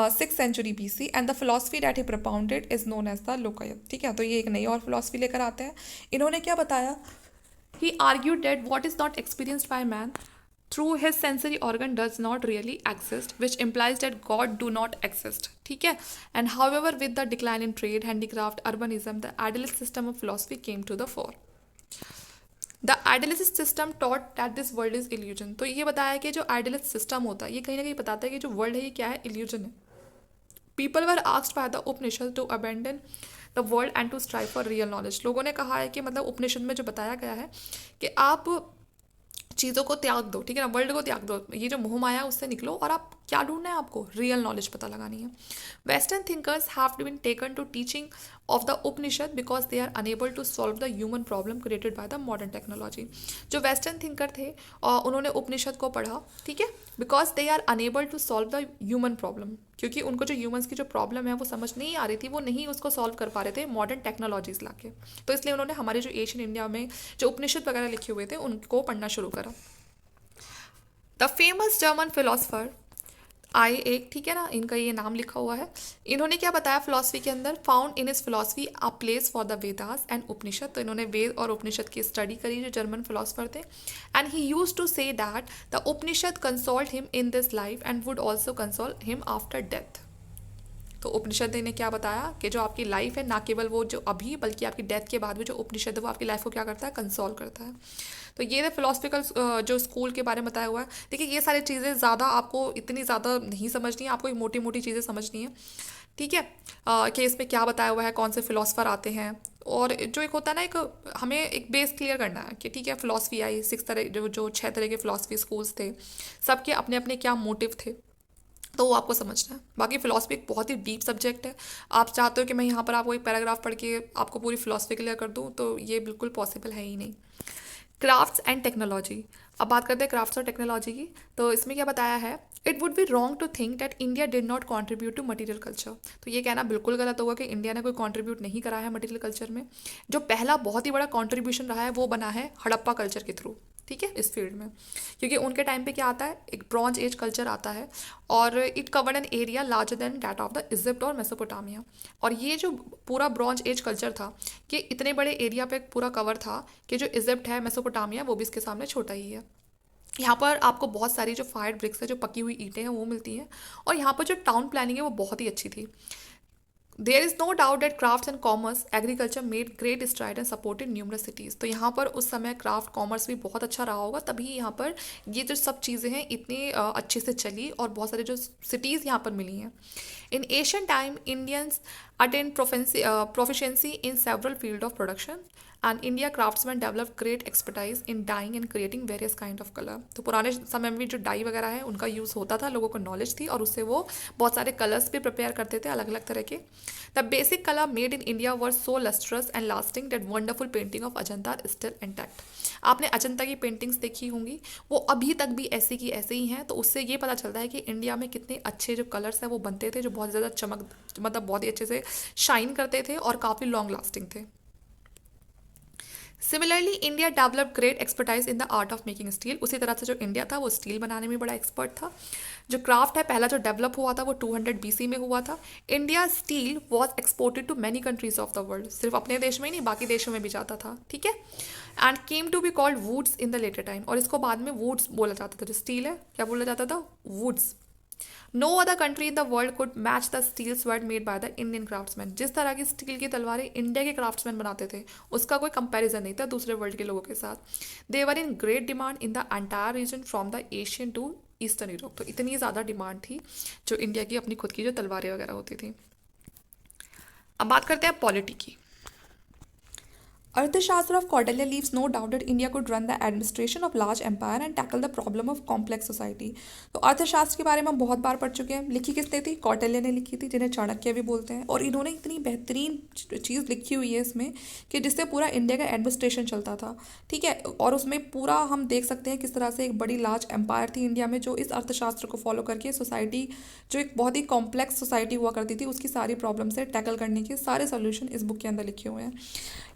6th century BC, and the philosophy that he propounded is known as the Lokayat। ठीक है, तो ये एक नई और फिलोसफी लेकर आते हैं। इन्होंने क्या बताया? He argued that what is not experienced by man through his sensory organ does not really exist, which implies that God do not exist, ठीक है। And however, with the decline in trade, handicraft, urbanism, the idealist system of philosophy came to the fore। The idealist system taught that this world is illusion. तो ये बताया कि जो idealist system होता है ये कहीं ना कहीं बताता है कि जो वर्ल्ड है ये क्या है, इल्यूजन है। People were asked by the Upanishad to abandon the world and to strive for real knowledge. लोगों ने कहा है कि मतलब उपनिषद में जो बताया गया है कि आप चीज़ों को त्याग दो, ठीक है ना, वर्ल्ड को त्याग दो, ये जो मोह माया उससे निकलो और आप क्या ढूंढना है, आपको रियल नॉलेज पता लगानी है। Western thinkers have been taken to teaching of the Upanishad because they are unable to solve the human problem created by the modern technology. जो वेस्टर्न थिंकर थे और उन्होंने उपनिषद को पढ़ा, ठीक है, because they are unable to solve the human problem, क्योंकि उनको जो ह्यूमंस की जो प्रॉब्लम है वो समझ नहीं आ रही थी, वो नहीं उसको सॉल्व कर पा रहे थे मॉडर्न टेक्नोलॉजीज लाके। तो इसलिए उन्होंने हमारे जो एशियन इंडिया में जो उपनिषद वगैरह लिखे हुए थे उनको पढ़ना शुरू करा। द फेमस जर्मन फिलोसफर आए एक, ठीक है ना, इनका ये नाम लिखा हुआ है। इन्होंने क्या बताया फिलोसफी के अंदर? फाउंड इन इस philosophy a place for the Vedas and Upanishad. तो इन्होंने वेद और उपनिषद की स्टडी करी, जो जर्मन फिलोसफर थे। And he use to say that the Upanishad consoled him in this life and would also console him after death. तो उपनिषद ने क्या बताया कि जो आपकी लाइफ है, ना केवल वो जो अभी बल्कि आपकी डेथ के बाद भी जो उपनिषद है वो आपकी लाइफ को क्या करता है, कंसोल करता है। तो ये फिलोसफिकल जो स्कूल के बारे में बताया हुआ है। देखिए ये सारी चीज़ें ज़्यादा आपको इतनी ज़्यादा नहीं समझनी है, आपको एक मोटी मोटी चीज़ें समझनी है, ठीक है। कि इसमें क्या बताया हुआ है, कौन से फिलोसफर आते हैं, और जो एक होता है ना, एक हमें एक बेस क्लियर करना है कि ठीक है, फिलॉसफी आई, सिक्स तरह जो छह तरह के फिलॉसफी स्कूल्स थे, सबके अपने अपने क्या मोटिव थे, तो वो आपको समझना है। बाकी फिलॉसफी एक बहुत ही डीप सब्जेक्ट है। आप चाहते हो कि मैं यहाँ पर आपको एक पैराग्राफ पढ़ के आपको पूरी फिलॉसफी क्लियर कर दूँ, तो ये बिल्कुल पॉसिबल है ही नहीं। Crafts and technology. अब बात करते हैं क्राफ्ट्स और टेक्नोलॉजी की। तो इसमें क्या बताया है, it would be wrong to think that India did not contribute to material culture. तो ये कहना बिल्कुल गलत होगा कि इंडिया ने कोई कॉन्ट्रीब्यूट नहीं करा है मटीरियल कल्चर में। जो पहला बहुत ही बड़ा कॉन्ट्रीब्यूशन रहा है वो बना है हड़प्पा कल्चर के थ्रू, ठीक है, इस फील्ड में। क्योंकि उनके टाइम पे क्या आता है, एक ब्रॉन्ज एज कल्चर आता है, और it covered an area larger than that of the Egypt और मेसोपोटामिया। और ये जो पूरा ब्रॉन्ज एज कल्चर था, कि इतने बड़े एरिया पे पूरा कवर था कि जो इजिप्ट है, मेसोपोटामिया, वो भी इसके सामने छोटा ही है। यहाँ पर आपको बहुत सारी जो फायर ब्रिक्स है, जो पकी हुई ईंटें हैं, वो मिलती हैं। और यहाँ पर जो टाउन प्लानिंग है वो बहुत ही अच्छी थी। There is no doubt that crafts and commerce agriculture made great stride and supported numerous cities. तो यहाँ पर उस समय क्राफ्ट कॉमर्स भी बहुत अच्छा रहा होगा, तभी यहाँ पर ये जो सब चीज़ें हैं इतनी अच्छे से चली, और बहुत सारे जो सिटीज़ यहाँ पर मिली हैं। इन Asian time Indians attend proficiency in several field of production, and India craftsmen developed great expertise in dyeing and creating various kind of color। तो पुराने समय में भी जो डाई वगैरह है उनका यूज़ होता था, लोगों को नॉलेज थी, और उससे वो बहुत सारे कलर्स भी प्रिपेयर करते थे अलग अलग तरह के। The basic colour made in India were so lustrous and lasting that wonderful painting of Ajanta still intact. आपने अजंता की पेंटिंग्स देखी होंगी, वो अभी तक भी ऐसी की ऐसे ही हैं। तो उससे ये पता चलता है कि इंडिया में कितने अच्छे जो कलर्स हैं वो बनते थे, जो बहुत ज़्यादा चमक, मतलब बहुत ही अच्छे से शाइन करते थे और काफ़ी लॉन्ग लास्टिंग थे। Similarly India develop great expertise in the art of making steel. उसी तरह से जो इंडिया था वो स्टील बनाने में बड़ा एक्सपर्ट था। जो क्राफ्ट है पहला जो डेवलप हुआ था वो 200 BC में हुआ था। India steel was exported to many countries of the world. सिर्फ अपने देश में ही नहीं, बाकी देशों में भी जाता था, ठीक है। And came to be called wootz in the later time. और इसको बाद में वुड्स बोला जाता था। जो स्टील है क्या बोला जाता था, wootz. No other country in the world could match the steel sword made by the Indian craftsman. जिस तरह की स्टील की तलवारें इंडिया के क्राफ्ट्समैन बनाते थे, उसका कोई कंपैरिजन नहीं था दूसरे वर्ल्ड के लोगों के साथ। They were in great demand in the entire region from the Asian to eastern Europe. तो इतनी ज़्यादा डिमांड थी जो इंडिया की अपनी खुद की जो तलवारें वगैरह होती थी। अब बात करते हैं पॉलिटी की। Arthashastra of Kautilya leaves no doubt that India could run the administration of large empire and tackle the problem of complex society। तो अर्थशास्त्र के बारे में हम बहुत बार पढ़ चुके हैं। लिखी किसने थी, कौटिल्य ने लिखी थी, जिन्हें चाणक्य भी बोलते हैं। और इन्होंने इतनी बेहतरीन चीज़ लिखी हुई है इसमें कि जिससे पूरा इंडिया का एडमिनिस्ट्रेशन चलता था, ठीक है। और उसमें पूरा हम देख सकते हैं किस तरह से एक बड़ी लार्ज एम्पायर थी इंडिया में, जो इस अर्थशास्त्र को फॉलो करके सोसाइटी, जो एक बहुत ही कॉम्प्लेक्स सोसाइटी हुआ करती थी, उसकी सारी प्रॉब्लम से टैकल करने के सारे सोल्यूशन इस बुक के अंदर लिखे हुए हैं।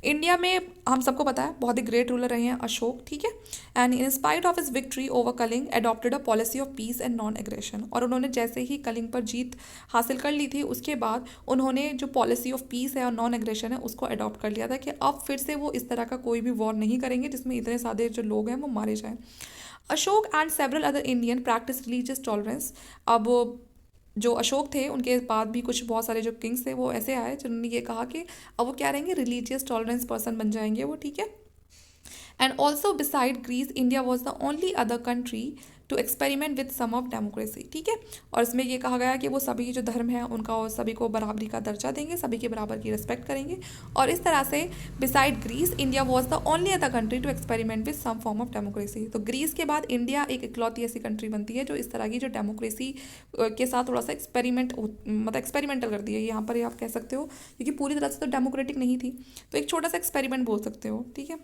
इंडिया में हम सबको पता है बहुत ही ग्रेट रूलर रहे हैं अशोक, ठीक है। And in spite of his victory over Kalinga adopted a policy of peace and non aggression. और उन्होंने जैसे ही कलिंग पर जीत हासिल कर ली थी, उसके बाद उन्होंने जो पॉलिसी ऑफ पीस है और नॉन एग्रेशन है उसको अडॉप्ट कर लिया था कि अब फिर से वो इस तरह का कोई भी वॉर नहीं करेंगे जिसमें इतने सारे जो लोग हैं वो मारे जाएं। Ashok and several other Indian practice religious tolerance. अब जो अशोक थे उनके बाद भी कुछ बहुत सारे जो किंग्स थे वो ऐसे आए जिन्होंने ये कहा कि अब वो क्या रहेंगे, रिलीजियस टॉलरेंस पर्सन बन जाएंगे वो, ठीक है। And also beside Greece India was the only other country to experiment with some of democracy, ठीक है। और इसमें ये कहा गया कि वो सभी जो धर्म है उनका और सभी को बराबरी का दर्जा देंगे, सभी के बराबर की रिस्पेक्ट करेंगे। और इस तरह से beside Greece India was the only other country to experiment with some form of democracy. तो ग्रीस के बाद इंडिया एक इकलौती ऐसी कंट्री बनती है जो इस तरह की जो डेमोक्रेसी के साथ थोड़ा सा मतलब एक्सपेरिमेंटल कर दिया यहाँ पर, आप कह सकते हो, क्योंकि पूरी तरह से तो डेमोक्रेटिक नहीं थी, तो एक छोटा सा एक्सपेरिमेंट बोल सकते हो, ठीक है।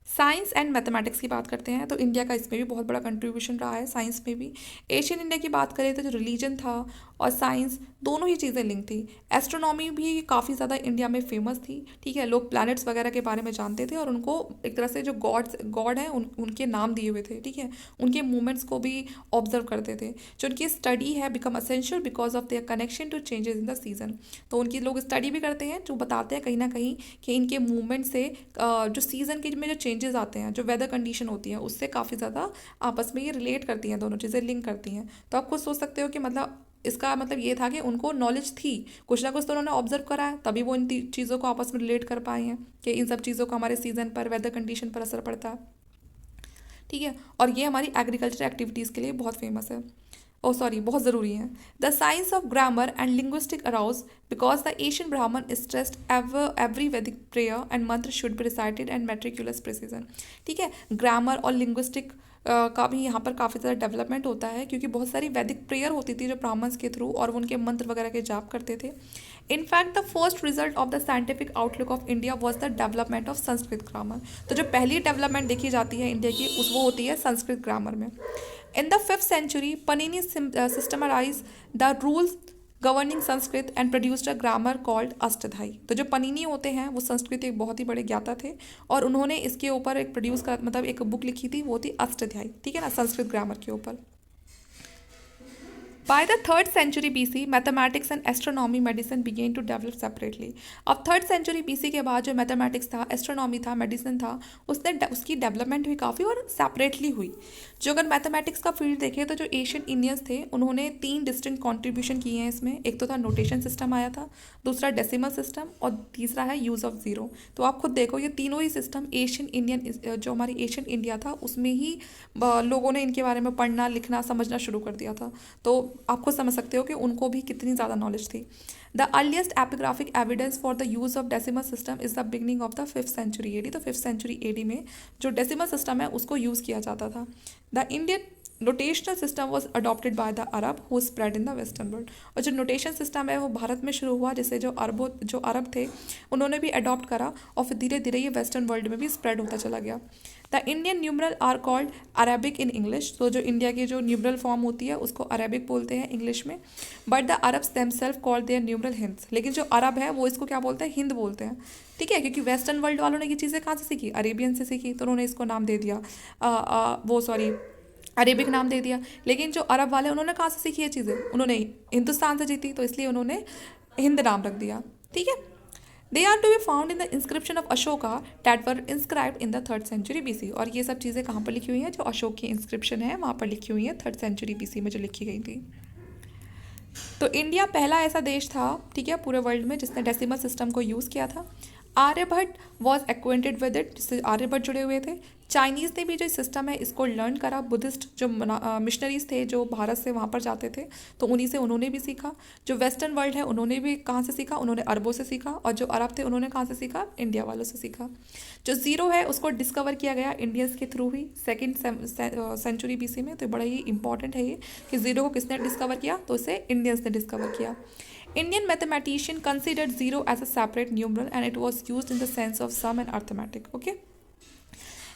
साइंस एंड मैथमेटिक्स की बात करते हैं तो इंडिया का इसमें भी बहुत बड़ा कंट्रीब्यूशन रहा है, साइंस में भी। एशियन इंडिया की बात करें तो जो रिलीजन था और साइंस दोनों ही चीज़ें लिंक थी। एस्ट्रोनॉमी भी काफ़ी ज़्यादा इंडिया में फेमस थी, ठीक है। लोग प्लैनेट्स वगैरह के बारे में जानते थे और उनको एक तरह से जो गॉड हैं उनके नाम दिए हुए थे, ठीक है। उनके मूवमेंट्स को भी ऑब्जर्व करते थे। जो उनकी स्टडी है become essential because of their connection to changes in the season. तो उनकी लोग स्टडी भी करते हैं, जो बताते हैं कहीं ना कहीं कि इनके मूवमेंट से जो सीज़न के में जो चेंजेस आते हैं, जो वेदर कंडीशन होती है, उससे काफ़ी ज़्यादा आपस में ये रिलेट करती हैं, दोनों चीज़ें लिंक करती हैं। तो आप खुद सोच सकते हो कि मतलब इसका मतलब ये था कि उनको नॉलेज थी, कुछ ना कुछ तो उन्होंने ऑब्जर्व करा है, तभी वो इन चीज़ों को आपस में रिलेट कर पाए हैं कि इन सब चीज़ों का हमारे सीज़न पर, वेदर कंडीशन पर असर पड़ता है, ठीक है। और ये हमारी एग्रीकल्चर एक्टिविटीज़ के लिए बहुत फेमस है। ओ सॉरी, बहुत ज़रूरी है। The science of grammar and linguistic arose because the Asian Brahman stressed every Vedic prayer and mantra should be recited and meticulous precision. ठीक है, ग्रामर और लिंग्विस्टिक का भी यहाँ पर काफ़ी ज़्यादा डेवलपमेंट होता है, क्योंकि बहुत सारी वैदिक प्रेयर होती थी जो ब्राह्मण्स के थ्रू, और वो उनके मंत्र वगैरह के जाप करते थे। In fact the first result of the scientific outlook of India was the development of Sanskrit grammar. तो जो पहली डेवलपमेंट देखी जाती है इंडिया की, उस वो होती है संस्कृत ग्रामर में। In the 5th century, Panini systematized the rules governing Sanskrit and produced a grammar called अष्टधाई। तो जो पनीनी होते हैं वो संस्कृत एक बहुत ही बड़े ज्ञाता थे, और उन्होंने इसके ऊपर एक प्रोड्यूस कर मतलब एक बुक लिखी थी, वो थी अष्टध्यायी। ठीक है ना, संस्कृत ग्रामर के ऊपर। By the 3rd century BC, mathematics and astronomy medicine began to develop separately. अब 3rd century BC के बाद जो मैथमेटिक्स था, एस्ट्रोनॉमी था, मेडिसिन था, उसकी डेवलपमेंट हुई काफ़ी, और सेपरेटली हुई। जो अगर मैथमेटिक्स का फील्ड देखें तो जो एशियन इंडियंस थे उन्होंने 3 डिस्टिंक्ट कॉन्ट्रीब्यूशन किए हैं इसमें। एक तो था नोटेशन सिस्टम आया था, दूसरा डेसिमल सिस्टम, और तीसरा है यूज़ ऑफ ज़ीरो। तो आप खुद देखो, ये तीनों ही सिस्टम एशियन इंडियन, जो हमारी एशियन इंडिया था उसमें ही लोगों ने इनके बारे में पढ़ना, लिखना, समझना शुरू कर दिया था। तो आप खुद समझ सकते हो कि उनको भी कितनी ज़्यादा नॉलेज थी। The earliest epigraphic evidence for the use of decimal system is the beginning of the 5th century AD. तो 5th सेंचुरी एडी में जो डेसिमल सिस्टम है उसको यूज़ किया जाता था। The Indian notional system was adopted by the Arab who spread in the western world. और जो नोटेशन सिस्टम है वो भारत में शुरू हुआ, जिससे जो अरब थे उन्होंने भी अडॉप्ट करा, और फिर धीरे धीरे ये वेस्टर्न वर्ल्ड में भी स्प्रेड होता चला गया। The Indian numeral are called Arabic in English. तो जो इंडिया की जो न्यूमरल फॉर्म होती है उसको अरेबिक बोलते हैं इंग्लिश में। But the Arabs themselves called their numeral Hinds. लेकिन जो अरब है वो इसको क्या बोलते हैं, हिंद बोलते हैं। ठीक है, क्योंकि वेस्टर्न वर्ल्ड वालों ने ये चीज़ें कहाँ से सीखी, अरेबियन से सीखी, तो उन्होंने इसको नाम दे दिया अरेबिक नाम दे दिया। लेकिन जो अरब वाले उन्होंने कहाँ से सीखी ये चीज़ें, उन्होंने हिंदुस्तान से जीती, तो इसलिए उन्होंने हिंद नाम रख दिया। ठीक है, they are to be found in the inscription of Ashoka that were inscribed in the 3rd century BC। और ये सब चीज़ें कहाँ पर लिखी हुई हैं, जो अशोक की इंस्क्रिप्शन है वहाँ पर लिखी हुई है 3rd सेंचुरी BC में जो लिखी गई थी। तो इंडिया पहला ऐसा देश था, ठीक है, पूरे वर्ल्ड में जिसने डेसिमल सिस्टम को यूज़ किया था। Aryabhata was acquainted with it, जिससे आर्यभट्ट जुड़े हुए थे। चाइनीज़ ने भी जो सिस्टम है इसको लर्न करा। बुद्धिस्ट जो मिशनरीज थे जो भारत से वहाँ पर जाते थे, तो उन्हीं से उन्होंने भी सीखा। जो वेस्टर्न वर्ल्ड है उन्होंने भी कहाँ से सीखा, उन्होंने अरबों से सीखा। और जो अरब थे उन्होंने कहाँ से सीखा, इंडिया वालों से सीखा। जो ज़ीरो है उसको डिस्कवर किया गया इंडियंस के थ्रू ही 2nd सेंचुरी BC में। तो बड़ा ही इंपॉर्टेंट है ये कि ज़ीरो को किसने डिस्कवर किया, तो इसे इंडियंस ने डिस्कवर किया। Indian mathematician considered zero as a separate numeral and it was used in the sense of sum and arithmetic. Okay.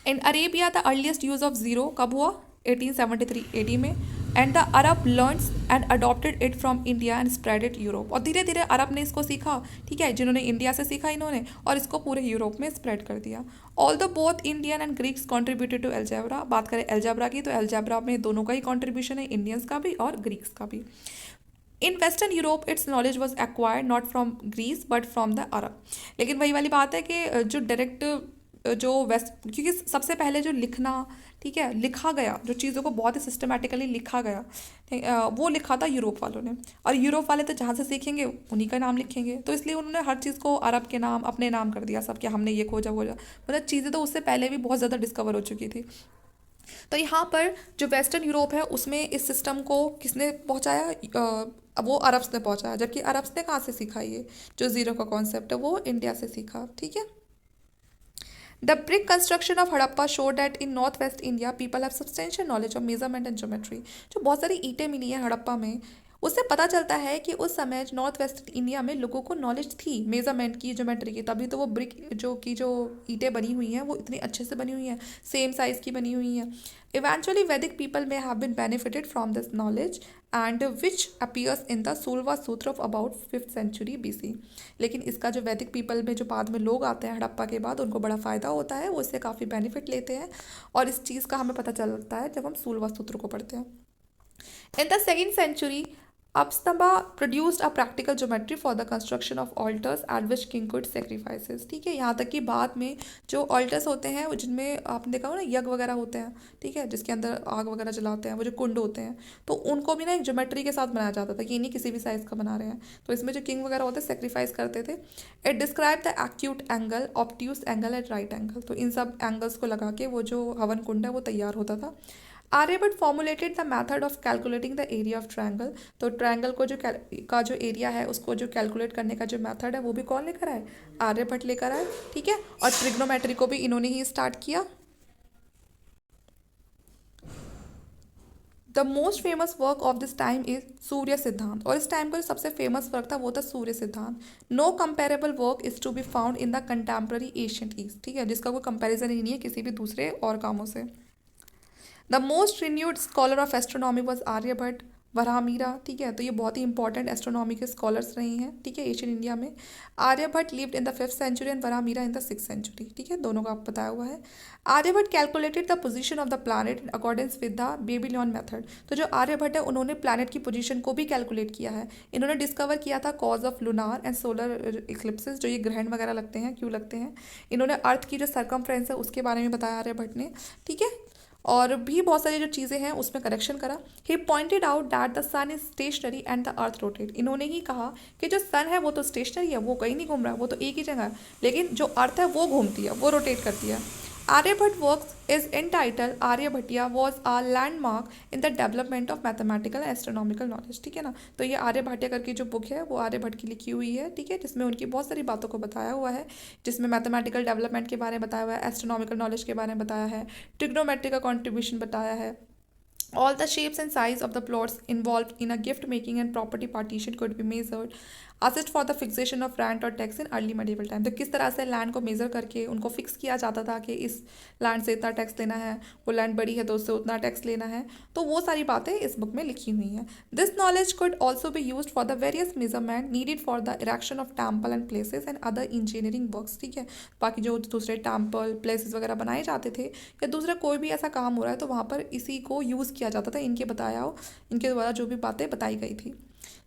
In Arabia, the earliest use of zero कब हुआ, 1873 AD में, and the Arab learned and adopted it from India and spread it Europe। और धीरे धीरे अरब ने इसको सीखा, ठीक है, जिन्होंने इंडिया से सीखा इन्होंने, और इसको पूरे यूरोप में स्प्रेड कर दिया। Although both Indian and Greeks contributed to algebra. बात करें एल्जेब्रा की, तो एल्जेब्रा में दोनों का ही कॉन्ट्रीब्यूशन है, इंडियंस का भी और ग्रीक्स का भी। In Western Europe its knowledge was acquired not from Greece but from the Arab. लेकिन वही वाली बात है कि जो डायरेक्ट जो वेस्ट, क्योंकि सबसे पहले जो लिखना, ठीक है, लिखा गया, जो चीज़ों को बहुत ही सिस्टमेटिकली लिखा गया, वो लिखा था यूरोप वालों ने। और यूरोप वाले तो जहाँ से सीखेंगे उन्हीं का नाम लिखेंगे, तो इसलिए उन्होंने हर चीज़ को अरब के नाम, अपने नाम कर दिया सब, कि हमने ये खोजा खोजा। मतलब चीज़ें तो उससे पहले भी बहुत ज़्यादा डिस्कवर हो चुकी थी। तो यहाँ पर जो वेस्टर्न यूरोप है उसमें इस सिस्टम को किसने पहुँचाया, वो अरब्स ने पहुँचाया। जबकि अरब्स ने कहाँ से सीखा ये जो ज़ीरो का कॉन्सेप्ट है, वो इंडिया से सीखा। ठीक है। The brick construction of Harappa show that in north west India people have substantial knowledge of measurement and geometry. जो बहुत सारी ईंटें मिली हैं हड़प्पा में, उससे पता चलता है कि उस समय नॉर्थ वेस्ट इंडिया में लोगों को नॉलेज थी मेजरमेंट की, ज्योमेट्री की। तभी तो वो ब्रिक जो ईंटें बनी हुई हैं वो इतनी अच्छे से बनी हुई हैं, सेम साइज़ की बनी हुई हैं। Eventually Vedic people may have been benefited from this knowledge and which appears in the Shulba Sutra of about 5th century BC। लेकिन इसका जो वैदिक पीपल में जो बाद में लोग आते हैं हड़प्पा के बाद, उनको बड़ा फ़ायदा होता है, वो इससे काफ़ी बेनिफिट लेते हैं। और इस चीज़ का हमें पता चलता है जब हम सूलवा सूत्र को पढ़ते हैं। In the 2nd century, Abstamba produced a practical geometry for the construction of altars at which king could sacrifices। ठीक है, यहाँ तक कि बाद में जो altars होते हैं वो, जिनमें आपने देखा हो ना यज्ञ वगैरह होते हैं, ठीक है, जिसके अंदर आग वगैरह जलाते हैं, वो जो कुंड होते हैं, तो उनको भी ना एक ज्योमेट्री के साथ बनाया जाता था कि नहीं किसी भी साइज़ का बना रहे हैं। तो इसमें जो किंग वगैरह होते हैं सेक्रीफाइस करते थे। It describe the acute angle, obtuse angle and right angle. तो इन सब एंगल्स को लगा के वो जो हवन कुंड है वो तैयार होता था। Aryabhata formulated the method of calculating the area of triangle. तो ट्रायंगल को का जो एरिया है उसको जो कैलकुलेट करने का जो मेथड है वो भी कौन लेकर आए? आर्यभट्ट लेकर आए, ठीक है। और ट्रिग्नोमेट्री को भी इन्होंने ही स्टार्ट किया। The most famous work of this time is Surya Siddhanta, और इस टाइम का जो सबसे फेमस वर्क था वो था Surya Siddhanta. No comparable work is to be found in the contemporary ancient east, ठीक है, जिसका कोई कंपेरिजन ही नहीं है किसी भी दूसरे और कामों से। The most renowned scholar of astronomy was Aryabhatta. Varahamihira, ठीक है, तो ये बहुत ही इंपॉर्टेंट एस्ट्रोनॉमी के स्कॉलर्स रहे हैं, ठीक है, एशियन इंडिया में। Aryabhatta lived in the 5th century and Varahamihira in the 6th century, ठीक है, दोनों का बताया हुआ है। Aryabhatta calculated the position of the planet in accordance with the Babylon method. तो जो आर्यभट्ट है उन्होंने प्लैनेट की पोजीशन को भी कैलकुलेट किया है। इन्होंने डिस्कवर किया था cause of lunar and solar इक्लिप्सेस, जो ये ग्रहण वगैरह लगते हैं, क्यों लगते हैं। इन्होंने अर्थ की जो सर्कमफ्रेंस है उसके बारे में बताया आर्यभट्ट ने, ठीक है। और भी बहुत सारी जो चीज़ें हैं उसमें करेक्शन करा। He pointed out that the sun is stationary and the earth rotate. इन्होंने ही कहा कि जो सन है वो तो स्टेशनरी है, वो कहीं नहीं घूम रहा है, वो तो एक ही जगह है, लेकिन जो अर्थ है वो घूमती है, वो रोटेट करती है। Aryabhata works is entitled Aryabhatiya was a landmark in the development of mathematical and astronomical knowledge, ठीक है ना। तो ये आर्यभट्टिया करके जो बुक है वो आर्यभट्ट की लिखी हुई है, ठीक है, जिसमें उनकी बहुत सारी बातों को बताया हुआ है, जिसमें मैथमेटिकल डेवलपमेंट के बारे में बताया हुआ है, एस्ट्रोनॉमिकल नॉलेज के बारे में बताया है, ट्रिग्नोमेट्री का कॉन्ट्रीब्यूशन बताया है। All the shapes and size of the plots involved in a gift making and property partition could be measured. Assist for the fixation of rent और tax in early medieval time. तो किस तरह से land को measure करके उनको fix किया जाता था कि इस लैंड से इतना टैक्स लेना है, वो लैंड बड़ी है तो उससे उतना टैक्स लेना है, तो वो सारी बातें इस बुक में लिखी हुई हैं। This knowledge could also be used for the various measurement needed for the erection of temple and places and other engineering works, ठीक है। बाकी जो दूसरे टेम्पल प्लेसेस वगैरह बनाए जाते थे या दूसरा कोई भी ऐसा काम हो रहा है तो वहाँ पर इसी को यूज़ किया जाता था, इनके बताया हो, इनके द्वारा जो भी बातें बताई गई थी।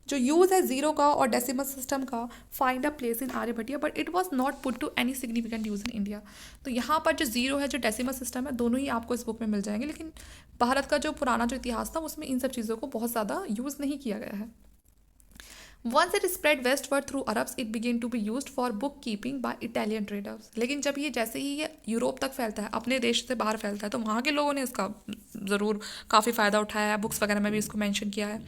जो यूज़ है जीरो का और डेसिमल सिस्टम का, find a place in Aryabhatiya but it was not put to any significant use in India. तो यहाँ पर जो जीरो है, जो डेसिमल सिस्टम है, दोनों ही आपको इस बुक में मिल जाएंगे, लेकिन भारत का जो पुराना जो इतिहास था उसमें इन सब चीज़ों को बहुत ज़्यादा यूज़ नहीं किया गया है। Once it spread westward through Arabs, it began to be used for bookkeeping by Italian traders. लेकिन जब ये जैसे ही ये यूरोप तक फैलता है, अपने देश से बाहर फैलता है, तो वहाँ के लोगों ने इसका ज़रूर काफ़ी फ़ायदा उठाया है, बुक्स वगैरह में भी इसको मेंशन किया है।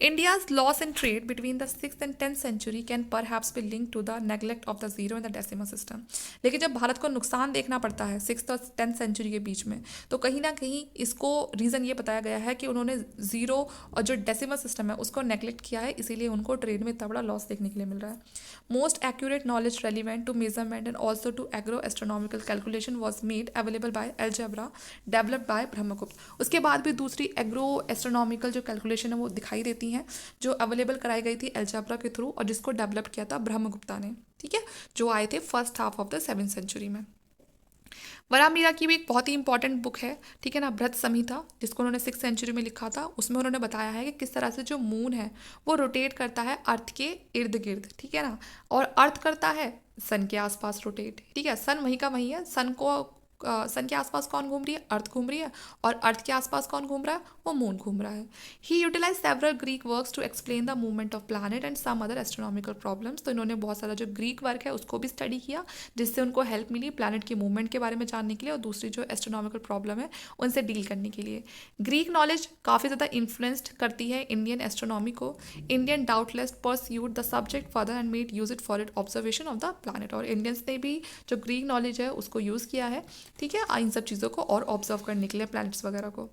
India's loss in trade between the 6th and 10th century can perhaps be link to the neglect of the zero in the decimal system. लेकिन जब भारत को नुकसान देखना पड़ता है 6th और 10th सेंचुरी के बीच में, तो कहीं ना कहीं इसको रीज़न ये बताया गया है कि उन्होंने ज़ीरो और जो डेसिमल सिस्टम है उसको नेग्लेक्ट किया है, इसीलिए उनको ट्रेड में इतना बड़ा लॉस देखने के लिए मिल रहा है। Most accurate knowledge relevant to measurement and also to agro astronomical calculation was made available by algebra developed by Brahmagupta. उसके बाद भी दूसरी एग्रो एस्ट्रोनॉमिकल जो कैलकुलेशन है वो दिखाई देती हैं, जो अवेलेबल कराई गई थी एलजेब्रा के थ्रू और जिसको डेवलप किया था ब्रह्मगुप्ता ने, ठीक है, जो आए थे first half of the 7th century में। वराहमीरा की भी एक बहुत ही इंपॉर्टेंट बुक है, ठीक है ना, बृहत संहिता, जिसको उन्होंने 6th सेंचुरी में लिखा था। उसमें उन्होंने बताया है कि किस तरह से जो मून है वो रोटेट करता है अर्थ के इर्द गिर्द, ठीक है ना, और अर्थ करता है सन के आसपास रोटेट, ठीक है। सन वहीं का वहीं है, सन के आसपास कौन घूम रही है? अर्थ घूम रही है। और अर्थ के आसपास कौन घूम रहा है? वो मून घूम रहा है। He utilize several Greek works to explain the movement of planet and some other astronomical problems. तो इन्होंने बहुत सारा जो ग्रीक वर्क है उसको भी स्टडी किया, जिससे उनको हेल्प मिली प्लैनेट के मूवमेंट के बारे में जानने के लिए और दूसरी जो एस्ट्रोनॉमिकल प्रॉब्लम है उनसे डील करने के लिए। ग्रीक नॉलेज काफ़ी ज़्यादा इन्फ्लुएंस्ड करती है इंडियन एस्ट्रोनॉमी को। Indian doubtless pursued the subject further and made use it for it observation of the planet. और इंडियंस ने भी जो ग्रीक नॉलेज है उसको यूज़ किया है, ठीक है, इन सब चीज़ों को और ऑब्जर्व करने के लिए प्लैनेट्स वगैरह को।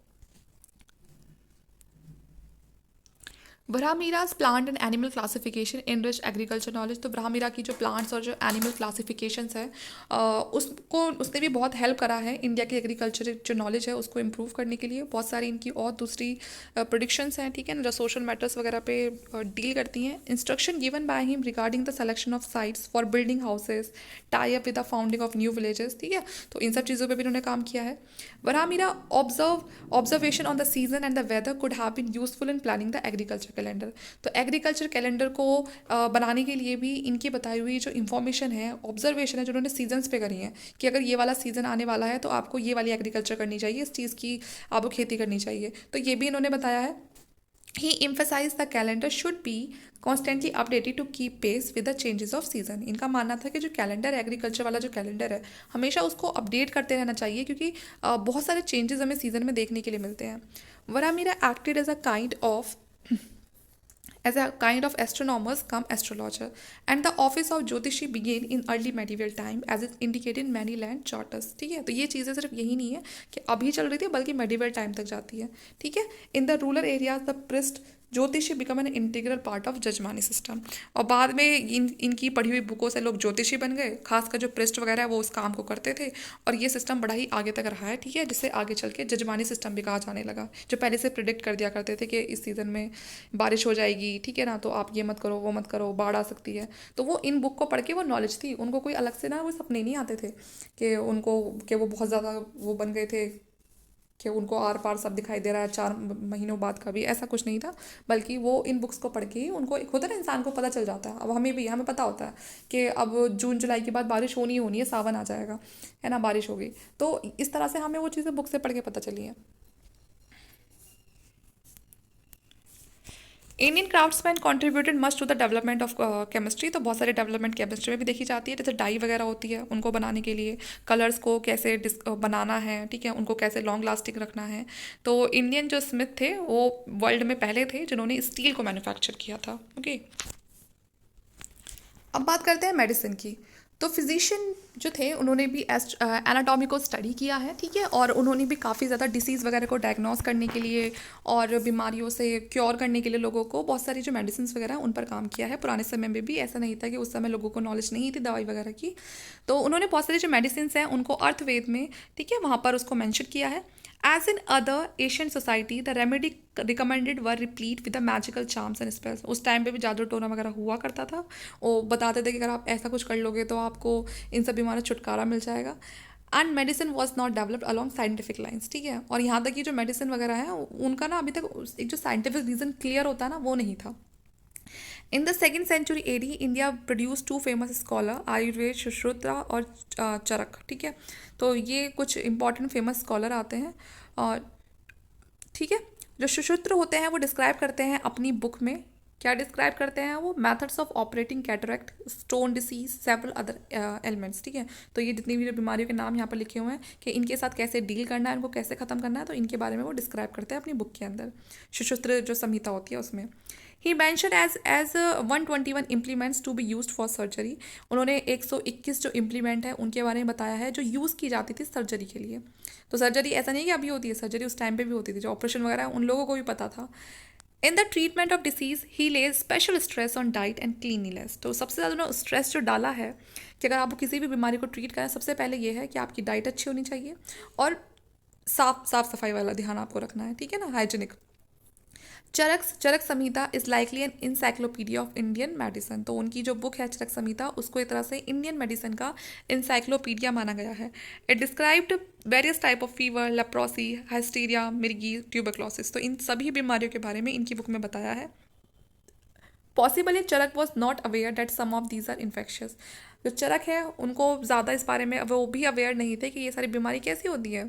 Varahamihira's plant and animal classification in rich agriculture knowledge. तो ब्राह्मीरा की जो प्लांट्स और जो एनिमल क्लासिफिकेशंस है उसको उसने भी बहुत हेल्प करा है इंडिया की एग्रीकल्चर जो नॉलेज है उसको इम्प्रूव करने के लिए। बहुत सारी इनकी और दूसरी प्रोडिक्शंस हैं, ठीक है ना, जो सोशल मैटर्स वगैरह पे डील करती हैं। Instruction given by him regarding the selection of sites for building houses, tie up with the founding of new villages, ठीक है, तो इन सब चीज़ों पर भी इन्होंने काम किया है। Varahamihira observation on the season and the weather could have been useful in planning the agriculture calendar. तो एग्रीकल्चर कैलेंडर को बनाने के लिए भी इनकी बताई हुई जो इन्फॉर्मेशन है, ऑब्जर्वेशन है, जो उन्होंने सीजन्स पे करी है कि अगर ये वाला सीज़न आने वाला है तो आपको ये वाली एग्रीकल्चर करनी चाहिए, इस चीज़ की आपको खेती करनी चाहिए, तो ये भी इन्होंने बताया है। He emphasized the calendar should be constantly updated to keep pace with the changes of season. इनका मानना था कि जो कैलेंडर है, एग्रीकल्चर वाला जो कैलेंडर है, हमेशा उसको अपडेट करते रहना चाहिए, क्योंकि बहुत सारे चेंजेस हमें सीजन में देखने के लिए मिलते हैं। वरामीरा acted as a kind of astronomers come astrologer, and the office of ज्योतिषी began in early medieval time as is indicated in many land charters। ठीक है, तो ये चीज़ें सिर्फ यही नहीं है कि अभी चल रही थी, बल्कि मेडिवल टाइम तक जाती है। ठीक है, in the rural areas the priest jyotishi become an integral part of jajmani system. और बाद में इनकी पढ़ी हुई बुकों से लोग ज्योतिषी बन गए, खासकर जो प्रेस्ट वगैरह है वो उस काम को करते थे, और ये सिस्टम बड़ा ही आगे तक रहा है। ठीक है, जिससे आगे चल के जजमानी सिस्टम भी कहा जाने लगा, जो पहले से प्रिडिक्ट कर दिया करते थे कि इस सीज़न में बारिश हो जाएगी, ठीक है ना, तो आप ये मत करो, वो मत करो, बाढ़ आ सकती है। तो वो इन बुक को पढ़ के वो नॉलेज थी उनको, कोई अलग से ना वो सपने नहीं आते थे कि उनको कि वो बहुत ज़्यादा वो बन गए थे कि उनको आर पार सब दिखाई दे रहा है 4 महीनों बाद का भी, ऐसा कुछ नहीं था। बल्कि वो इन बुक्स को पढ़ के ही उनको एक होता है ना, इंसान को पता चल जाता है। अब हमें भी, हमें पता होता है कि अब जून जुलाई के बाद बारिश होनी ही होनी है, सावन आ जाएगा, है ना, बारिश होगी। तो इस तरह से हमें वो चीज़ें बुक से पढ़ के पता चली हैं। Indian craftsman contributed much to the development of chemistry. तो बहुत सारे डेवलपमेंट केमिस्ट्री में भी देखी जाती है, जैसे डाई वगैरह होती है, उनको बनाने के लिए कलर्स को कैसे बनाना है, ठीक है, उनको कैसे लॉन्ग लास्टिंग रखना है। तो इंडियन जो स्मिथ थे वो वर्ल्ड में पहले थे जिन्होंने स्टील को मैन्युफैक्चर किया था। ओके, अब बात करते हैं मेडिसिन की। तो फिजिशियन जो थे उन्होंने भी एनाटॉमी को स्टडी किया है, ठीक है, और उन्होंने भी काफ़ी ज़्यादा डिसीज़ वगैरह को डायग्नोस करने के लिए और बीमारियों से क्योर करने के लिए लोगों को बहुत सारी जो मेडिसिन वगैरह हैं उन पर काम किया है। पुराने समय में भी ऐसा नहीं था कि उस समय लोगों को नॉलेज नहीं थी दवाई वगैरह की। तो उन्होंने बहुत सारी जो मेडिसिन हैं उनको अर्थवेद में, ठीक है, वहाँ पर उसको मैंशन किया है। As in other Asian society the remedy recommended were replete with the magical charms and spells. उस टाइम पे भी जादू टोना वगैरह हुआ करता था। वो बताते थे कि अगर आप ऐसा कुछ कर लोगे तो आपको इन सब बीमारियों से छुटकारा मिल जाएगा। And medicine was not developed along scientific lines. ठीक है, और यहाँ तक कि जो मेडिसिन वगैरह है उनका ना अभी तक एक जो साइंटिफिक रीज़न क्लियर होता है ना, वो नहीं था। In the second century AD India produce 2 famous scholar, Ayurveda, Sushruta और चरक। ठीक है, तो ये कुछ इंपॉर्टेंट फेमस स्कॉलर आते हैं। और ठीक है, जो सुश्रुत्र होते हैं वो डिस्क्राइब करते हैं अपनी बुक में, क्या डिस्क्राइब करते हैं वो, methods of operating cataract, stone disease, several other elements. ठीक है, तो ये जितनी भी बीमारियों के नाम यहाँ पर लिखे हुए हैं कि इनके साथ कैसे डील करना है, इनको कैसे ख़त्म करना है, तो इनके बारे में वो डिस्क्राइब करते हैं अपनी बुक के अंदर, सुश्रुत्र जो संहिता होती है उसमें। He mention as 121 implements to be use for surgery. उन्होंने 121 जो इम्प्लीमेंट है उनके बारे में बताया है जो यूज़ की जाती थी सर्जरी के लिए। तो सर्जरी ऐसा नहीं कि अभी होती है, सर्जरी उस टाइम पे भी होती थी, जो ऑपरेशन वगैरह उन लोगों को भी पता था। In the treatment of disease he lays special stress on diet and cleanliness. तो सबसे ज़्यादा स्ट्रेस जो डाला है कि अगर आप किसी भी बीमारी को ट्रीट करें, सबसे पहले ये है कि आपकी डाइट अच्छी होनी चाहिए और साफ सफाई वाला ध्यान आपको रखना है, ठीक है ना, hygienic. Charaka Samhita is likely an encyclopaedia of Indian medicine. तो उनकी जो बुक है चरक संहिता, उसको एक तरह से इंडियन मेडिसिन का इंसाइक्लोपीडिया माना गया है। It described various type of fever, leprosy, hysteria, मिर्गी, ट्यूबरक्लोसिस। तो इन सभी बीमारियों के बारे में इनकी बुक में बताया है। Possibly Charaka was not aware that some of these are infectious. जो चरक है उनको ज़्यादा इस बारे में वो भी अवेयर नहीं थे कि ये सारी बीमारी कैसी होती है,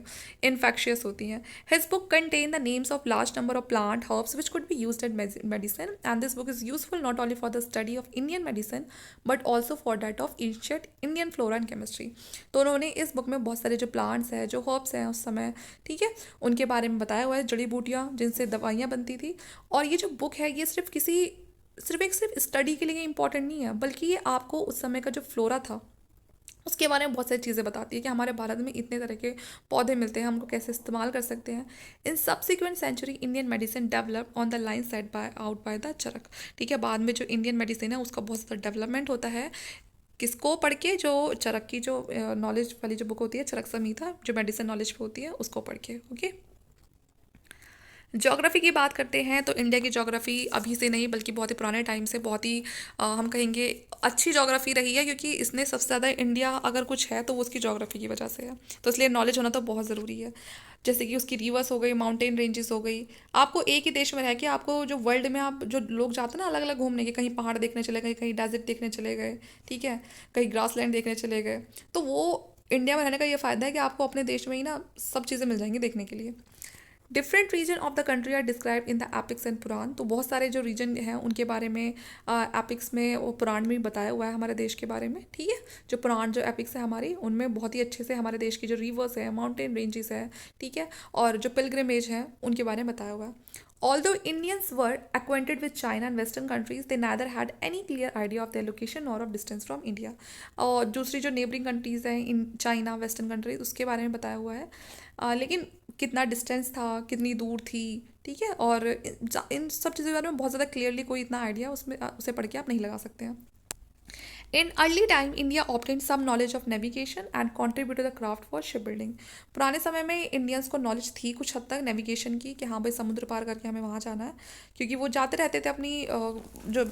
इन्फेक्शियस होती हैं। His book contain the names of large number of plant herbs which could be used eight medicine, and this book is useful not only for the study of Indian medicine but also for that of ancient Indian flora and chemistry. तो उन्होंने इस book में बहुत सारे जो plants हैं, जो herbs हैं उस समय, ठीक है, उनके बारे में बताया हुआ है, जड़ी बूटियाँ जिनसे दवाइयाँ बनती थी। और ये जो बुक है ये सिर्फ स्टडी के लिए इंपॉर्टेंट नहीं है, बल्कि ये आपको उस समय का जो फ्लोरा था उसके बारे में बहुत सारी चीज़ें बताती है कि हमारे भारत में इतने तरह के पौधे मिलते हैं, हम उनको कैसे इस्तेमाल कर सकते हैं। In subsequent century Indian medicine develop on the line set by the Charak. ठीक है, बाद में जो इंडियन मेडिसिन है उसका बहुत ज़्यादा डेवलपमेंट होता है, किसको पढ़ के, जो चरक की जो नॉलेज वाली जो बुक होती है, चरक संहिता, जो मेडिसिन नॉलेज पे होती है, उसको पढ़ के। ओके, ज्योग्राफी की बात करते हैं तो इंडिया की ज्योग्राफी अभी से नहीं बल्कि बहुत ही पुराने टाइम से बहुत ही हम कहेंगे अच्छी ज्योग्राफी रही है, क्योंकि इसने सबसे ज़्यादा इंडिया अगर कुछ है तो वो उसकी ज्योग्राफी की वजह से है। तो इसलिए नॉलेज होना तो बहुत ज़रूरी है। जैसे कि उसकी रिवर्स हो गई, माउंटेन रेंजेस हो गई। आपको एक ही देश में रह के आपको जो वर्ल्ड में आप जो लोग जाते हैं ना अलग अलग घूमने के, कहीं पहाड़ देखने चले गए, कहीं डेजर्ट देखने चले गए, ठीक है, कहीं ग्रासलैंड देखने चले गए, तो वो इंडिया में रहने का ये फ़ायदा है कि आपको अपने देश में ही ना सब चीज़ें मिल जाएंगी देखने के लिए। Different region of the country are describe in the epics and Puran. तो बहुत सारे जो रीजन हैं उनके बारे में एपिक्स में और पुराण में बताया हुआ है हमारे देश के बारे में, ठीक है। जो पुराण जो एपिक्स है हमारी, उनमें बहुत ही अच्छे से हमारे देश की जो रिवर्स है, माउंटेन रेंजेस है, ठीक है, और जो पिलग्रिमेज है उनके बारे में बताया हुआ है। Although Indians were acquainted with China and Western countries, they neither had any clear idea of their location nor of distance from India. और दूसरी जो नेबरिंग कंट्रीज़ हैं, इन चाइना वेस्टर्न कंट्रीज, उसके बारे में बताया हुआ है। लेकिन कितना डिस्टेंस था, कितनी दूर थी, ठीक है, और इन सब चीज़ों के बारे में बहुत ज़्यादा क्लियरली कोई इतना आइडिया उसमें उसे पढ़ के आप नहीं लगा सकते हैं। In early time, India obtained some knowledge of navigation and contributed to the craft for shipbuilding. पुराने समय में इंडियंस को नॉलेज थी कुछ हद तक नेविगेशन की, कि हाँ भाई समुद्र पार करके हमें वहाँ जाना है, क्योंकि वो जाते रहते थे अपनी जो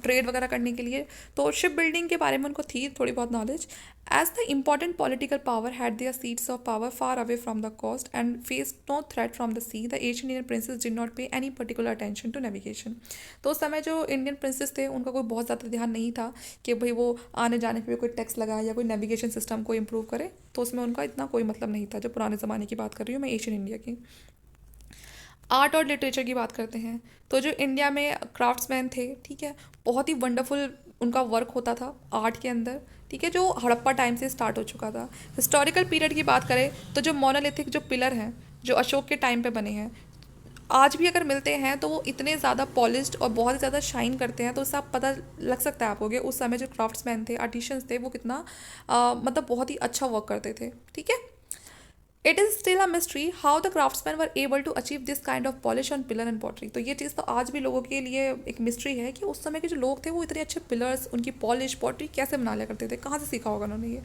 ट्रेड वगैरह करने के लिए। तो शिप बिल्डिंग के बारे में उनको थी थोड़ी बहुत knowledge. As the important political power had their seats of power far away from the coast and face no threat from the sea, the Asian Indian princes did not pay any particular attention to navigation. तो उस समय जो Indian princess थे उनका कोई बहुत ज़्यादा ध्यान नहीं था कि भाई वो आने जाने पे कोई टैक्स लगाए या कोई नेविगेशन सिस्टम को इम्प्रूव करे, तो उसमें उनका इतना कोई मतलब नहीं था। जो पुराने ज़माने की बात कर रही हूँ मैं, एशियन इंडिया की। आर्ट और लिटरेचर की बात करते हैं तो जो इंडिया में क्राफ्ट्समैन थे, ठीक है, बहुत ही वंडरफुल उनका वर्क होता था आर्ट के अंदर, ठीक है, जो हड़प्पा टाइम से स्टार्ट हो चुका था। हिस्टोरिकल पीरियड की बात करें तो जो मोनोलिथिक जो पिलर हैं जो अशोक के टाइम पे बने हैं, आज भी अगर मिलते हैं तो वो इतने ज़्यादा पॉलिश्ड और बहुत ही ज़्यादा शाइन करते हैं, तो उससे आप पता लग सकता है आपको कि उस समय जो क्राफ्ट्समैन थे, आर्टिशंस थे, वो कितना मतलब बहुत ही अच्छा वर्क करते थे, ठीक है। It is still a mystery how the craftsman were able to achieve this kind of polish on pillar and pottery. तो ये चीज़ तो आज भी लोगों के लिए एक मिस्ट्री है कि उस समय के जो लोग थे वो इतने अच्छे पिलर्स, उनकी पॉलिश पॉटरी कैसे बना लिया करते थे, कहाँ से सीखा होगा उन्होंने ये।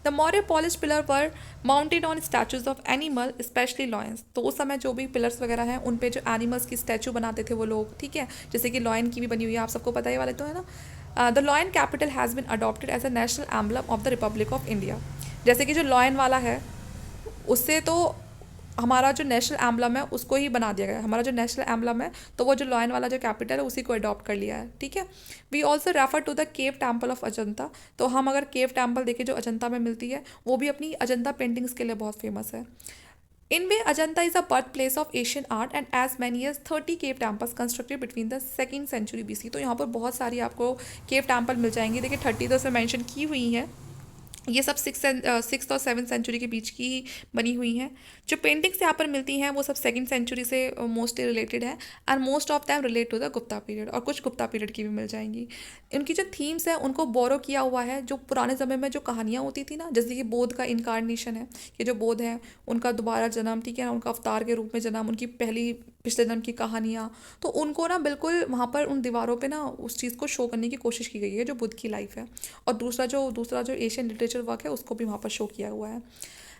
द मौर्य पॉलिश पिलर पर mounted on statues of animal specially lions. तो उस समय जो भी पिलर्स वगैरह हैं उन पे जो एनिमल्स की स्टैचू बनाते थे वो लोग, ठीक है, जैसे कि लॉयन की भी बनी हुई है, आप सबको पता ही वाले तो है ना। The lion capital has been adopted as a national emblem of the republic of India. जैसे कि जो लॉयन वाला है उससे तो हमारा जो नेशनल एम्बलम है उसको ही बना दिया गया है। हमारा जो नेशनल एम्बलम है तो वो जो लॉयन वाला जो कैपिटल है उसी को अडॉप्ट कर लिया है, ठीक है। We also refer to the cave temple of Ajanta. तो हम अगर केव टेम्पल देखें जो अजंता में मिलती है, वो भी अपनी अजंता पेंटिंग्स के लिए बहुत फेमस है। In way Ajanta is a birth place of Asian art and as many as 30 cave temples constructed between the second century BC। तो यहाँ पर बहुत सारी आपको केव टेम्पल मिल जाएंगे। देखिए 30 तो इसमें मैंशन की हुई हैं, ये सब सिक्स और सेवन सेंचुरी के बीच की ही बनी हुई हैं। जो पेंटिंग्स यहाँ पर मिलती हैं वो सब सेकंड सेंचुरी से मोस्टली रिलेटेड है, and most of them relate to the Gupta period, और कुछ गुप्ता पीरियड की भी मिल जाएंगी। इनकी जो थीम्स हैं उनको बोरो किया हुआ है जो पुराने समय में जो कहानियाँ होती थी ना, जैसे कि बोध का इनकारनेशन है, कि जो बोध है उनका दोबारा जन्म, ठीक है ना, उनका अवतार के रूप में जन्म, उनकी पहली पिछले जन्म की कहानियाँ, तो उनको ना बिल्कुल वहाँ पर उन दीवारों पे ना उस चीज़ को शो करने की कोशिश की गई है जो बुद्ध की लाइफ है। और दूसरा जो एशियन लिटरेचर वर्क है उसको भी वहाँ पर शो किया हुआ है।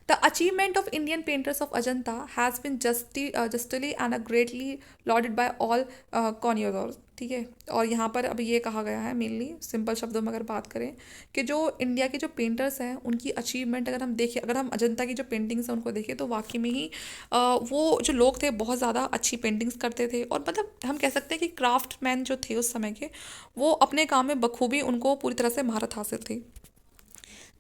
The achievement of Indian painters of Ajanta has been justly and greatly lauded by all connoisseurs, ठीक है। और यहाँ पर अब ये कहा गया है, मेनली सिंपल शब्दों में अगर बात करें, कि जो इंडिया के जो पेंटर्स हैं उनकी अचीवमेंट अगर हम देखें, अगर हम अजंता की जो पेंटिंग्स हैं उनको देखें, तो वाकई में ही वो जो लोग थे बहुत ज़्यादा अच्छी पेंटिंग्स करते थे। और मतलब हम कह सकते हैं कि क्राफ्टमैन जो थे उस समय के, वो अपने काम में बखूबी उनको पूरी तरह से महारत हासिल थी।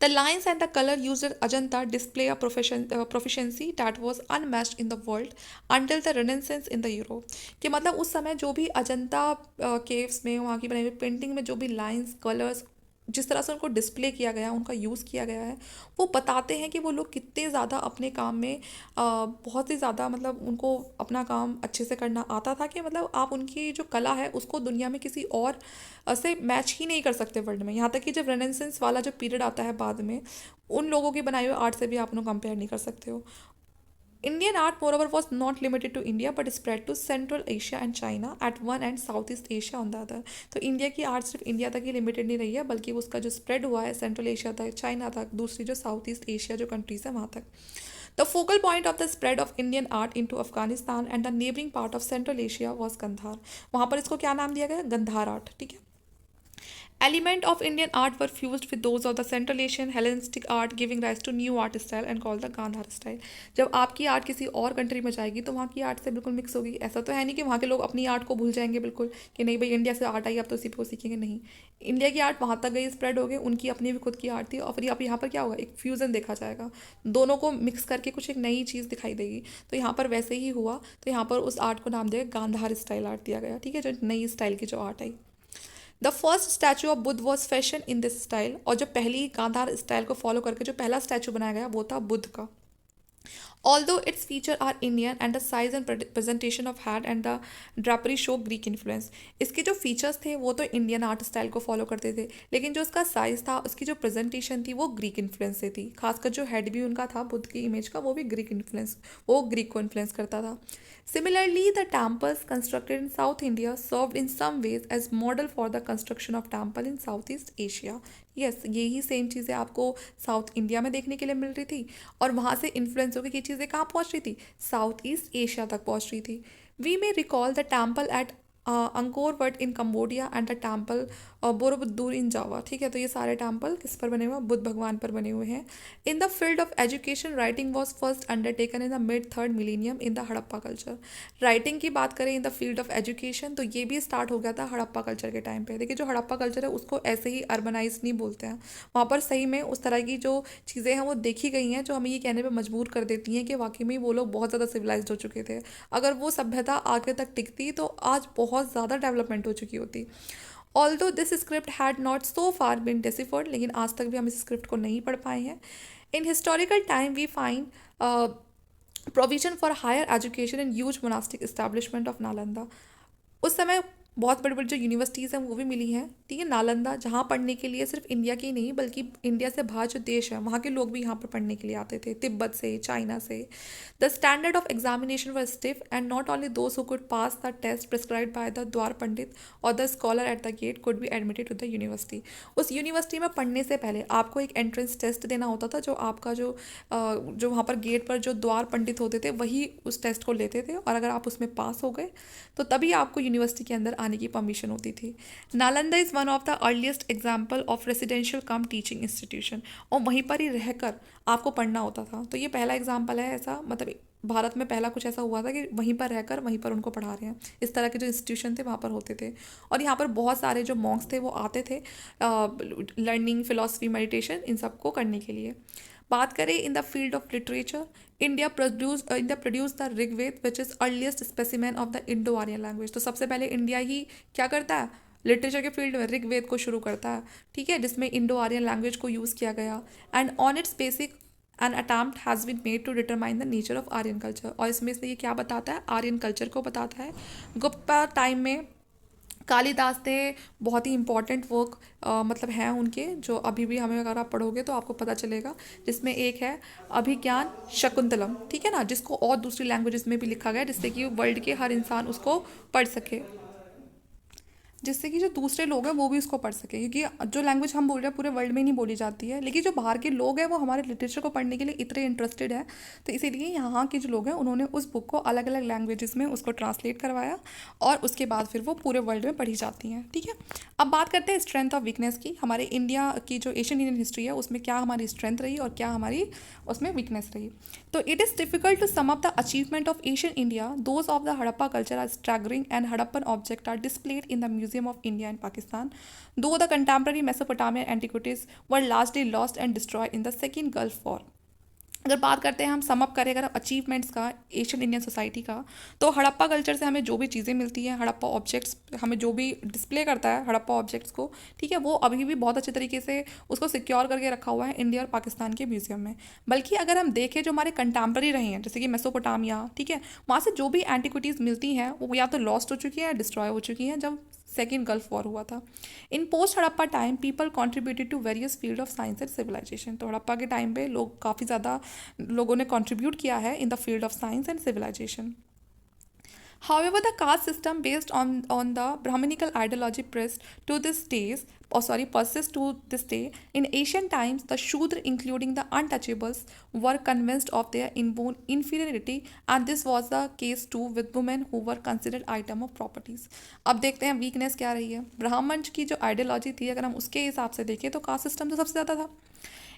The lines and the color used at Ajanta display a proficiency that was unmatched in the world until the Renaissance in the Europe। कि मतलब उस समय जो भी अजंता केव्स में वहाँ की बनाई हुई पेंटिंग में जो भी लाइंस, कलर्स, जिस तरह से उनको डिस्प्ले किया गया, उनका यूज़ किया गया है, वो बताते हैं कि वो लोग कितने ज़्यादा अपने काम में बहुत ही ज़्यादा मतलब उनको अपना काम अच्छे से करना आता था, कि मतलब आप उनकी जो कला है उसको दुनिया में किसी और से मैच ही नहीं कर सकते वर्ल्ड में। यहाँ तक कि जब रेनेसेंस वाला जो पीरियड आता है बाद में, उन लोगों की बनाई हुई आर्ट से भी आप उन्हें कंपेयर नहीं कर सकते हो। Indian art, moreover, was not limited to India but spread to Central Asia and China at one and Southeast Asia on the other। तो इंडिया की आर्ट सिर्फ इंडिया तक ही लिमिटेड नहीं रही है, बल्कि उसका जो स्प्रेड हुआ है सेंट्रल एशिया तक, चाइना तक, दूसरी जो साउथ ईस्ट एशिया जो कंट्रीज है वहाँ तक। The focal point of the spread of Indian art into Afghanistan and the neighbouring part of Central Asia was Gandhara. वहाँ पर इसको क्या नाम दिया गया? गंधार आर्ट, ठीक है। Element of Indian art were fused with those of the Central Asian Hellenistic art, giving rise to new art style and called the Gandhar style. जब आपकी आर्ट किसी और कंट्री में जाएगी तो वहाँ की आर्ट से बिल्कुल मिक्स होगी। ऐसा तो है नहीं कि वहाँ के लोग अपनी आर्ट को भूल जाएंगे बिल्कुल, कि नहीं भाई इंडिया से आर्ट आई अब तो उसी पे वो सीखेंगे, नहीं। इंडिया की आर्ट वहाँ तक गई, स्प्रेड हो गई, उनकी अपनी भी खुद की आर्ट थी, और फिर अब यहाँ पर क्या होगा, एक फ्यूज़न देखा जाएगा, दोनों को मिक्स करके कुछ एक नई चीज़ दिखाई देगी। तो यहाँ पर वैसे ही हुआ, तो यहाँ पर उस आर्ट को नाम दिया गांधार स्टाइल आर्ट दिया गया, ठीक है, जो नई स्टाइल की जो art I. The first statue of Buddha was fashion in this style, और जो पहली गांधार स्टाइल को फॉलो करके जो पहला स्टैचू बनाया गया वो था बुद्ध का। Although its features are Indian and the size and presentation of hat and the drapery show Greek influence, इसके जो फीचर्स थे वो तो इंडियन आर्ट स्टाइल को फॉलो करते थे, लेकिन जो उसका साइज था, उसकी जो प्रेजेंटेशन थी वो ग्रीक इन्फ्लुएंस से थी। खासकर जो हेड भी उनका था बुद्ध की इमेज का, वो भी ग्रीक इन्फ्लुएंस, वो ग्रीक को इन्फ्लुएंस करता था। Similarly, the temples constructed in South India served in some ways as model for the construction of temple in Southeast Asia. Yes, यही सेम चीज़ें आपको साउथ इंडिया में देखने के लिए मिल रही थी, और वहाँ से इन्फ्लुएंस होकर ये चीज़ें कहाँ पहुँच रही थी, साउथ ईस्ट एशिया तक पहुँच रही थी। We may recall the temple at Angkor Wat in Cambodia and the temple Borobudur in Java, ठीक है। तो ये सारे टेम्पल किस पर बने हुए हैं, बुद्ध भगवान पर बने हुए हैं। इन the field of education writing was first undertaken in the mid third millennium in the Harappa culture. Writing की बात करें in the field of education, तो ये भी स्टार्ट हो गया था हड़प्पा कल्चर के टाइम पे। देखिए जो हड़प्पा कल्चर है उसको ऐसे ही अर्बनाइज नहीं बोलते हैं, वहाँ पर सही में उस तरह की जो चीज़ें हैं वो देखी गई हैं, जो हमें ये कहने पर मजबूर कर देती हैं कि वाकई में वो लोग बहुत ज़्यादा सिविलाइज्ड हो चुके थे। अगर वो सभ्यता आगे तक टिकती तो आज बहुत ज़्यादा डेवलपमेंट हो चुकी होती। Although this script had not so far been deciphered, लेकिन आज तक भी हम इस स्क्रिप्ट को नहीं पढ़ पाए हैं। In historical time we find provision for higher education in huge monastic establishment of Nalanda. उस समय बहुत बड़ी बड़ी जो यूनिवर्सिटीज़ हैं वो भी मिली हैं, ठीक है। नालंदा जहाँ पढ़ने के लिए सिर्फ इंडिया के ही नहीं बल्कि इंडिया से बाहर जो देश है वहाँ के लोग भी यहाँ पर पढ़ने के लिए आते थे, तिब्बत से, चाइना से। The standard of examination were stiff and not only those who could pass the test prescribed by the dwar pandit और the scholar at the gate could be admitted to the university. उस यूनिवर्सिटी में पढ़ने से पहले आपको एक entrance test देना होता था, जो आपका जो वहाँ पर गेट पर जो द्वार पंडित होते थे वही उस टेस्ट को लेते थे, और अगर आप उसमें पास हो गए तो तभी आपको यूनिवर्सिटी के अंदर आने की परमिशन होती थी। Nalanda is one of the earliest example of residential come teaching institution, और वहीं पर ही रहकर आपको पढ़ना होता था। तो ये पहला एग्जाम्पल है ऐसा, मतलब भारत में पहला कुछ ऐसा हुआ था कि वहीं पर रहकर वहीं पर उनको पढ़ा रहे हैं। इस तरह के जो इंस्टीट्यूशन थे वहाँ पर होते थे, और यहाँ पर बहुत सारे जो मॉन्क्स थे वो आते थे लर्निंग, फिलॉसफी, मेडिटेशन, इन सब को करने के लिए। बात करें in the field of literature, India produce the Rigveda which is earliest specimen of the Indo Aryan language. तो सबसे पहले इंडिया ही क्या करता है, लिटरेचर के फील्ड में ऋग्वेद को शुरू करता है, ठीक है, जिसमें इंडो आर्यन लैंग्वेज को यूज़ किया गया। And on its basis an attempt has been made to determine the nature of Aryan culture, और इसमें से ये क्या बताता है, आर्यन कल्चर को बताता है। गुप्ता टाइम में कालिदास ने बहुत ही इंपॉर्टेंट वर्क मतलब हैं उनके, जो अभी भी हमें अगर आप पढ़ोगे तो आपको पता चलेगा, जिसमें एक है अभिज्ञान शकुंतलम, ठीक है ना, जिसको और दूसरी लैंग्वेजेस में भी लिखा गया जिससे कि वर्ल्ड के हर इंसान उसको पढ़ सके, जिससे कि जो दूसरे लोग हैं वो भी उसको पढ़ सके, क्योंकि जो लैंग्वेज हम बोल रहे हैं पूरे वर्ल्ड में नहीं बोली जाती है, लेकिन जो बाहर के लोग हैं वो हमारे लिटरेचर को पढ़ने के लिए इतने इंटरेस्टेड हैं, तो इसीलिए यहाँ के जो लोग हैं उन्होंने उस बुक को अलग अलग लैंग्वेजेस में उसको ट्रांसलेट करवाया, और उसके बाद फिर वो पूरे वर्ल्ड में पढ़ी जाती हैं, ठीक है। अब बात करते हैं स्ट्रेंथ ऑफ वीकनेस की। हमारे इंडिया की जो एशियन इंडियन हिस्ट्री है उसमें क्या हमारी स्ट्रेंथ रही और क्या हमारी उसमें वीकनेस रही। तो it is difficult to sum up the achievement of Asian India, those of the Harappa culture are staggering and Harappan object are displayed in the museum of India and Pakistan, though the contemporary Mesopotamian antiquities were largely lost and destroyed in the Second Gulf War. अगर बात करते हैं, हम sum up करें अगर achievements का Asian Indian society का, तो हड़प्पा कल्चर से हमें जो भी चीज़ें मिलती हैं, हड़प्पा ऑब्जेक्ट्स हमें जो भी डिस्प्ले करता है हड़प्पा ऑब्जेक्ट्स को, ठीक है, वो अभी भी बहुत अच्छे तरीके से उसको सिक्योर करके रखा हुआ है इंडिया और पाकिस्तान के म्यूजियम में। बल्कि अगर हम देखें जो हमारे कंटेम्प्रेरी रहे हैं जैसे कि मेसोपोटामिया, ठीक है, वहाँ से जो भी एंटिक्विटीज़ मिलती हैं वो या तो लॉस्ट हो चुकी है या डिस्ट्रॉय हो चुकी हैं जब सेकेंड गल्फ वॉर हुआ था। In post Harappa time people contributed to various field of science and civilization. तो हड़प्पा के टाइम पे लोग काफ़ी ज़्यादा लोगों ने कंट्रीब्यूट किया है in the field of science and civilization. However, the caste system based on the Brahminical ideology pressed to this days persists to this day. In ancient times, the Shudra, including the untouchables, were convinced of their inborn inferiority, and this was the case too with women who were considered item of properties. अब देखते हैं weakness क्या रही है। ब्राह्मण की जो ideology थी, अगर हम उसके हिसाब से देखें तो कास्ट सिस्टम तो सबसे ज़्यादा था।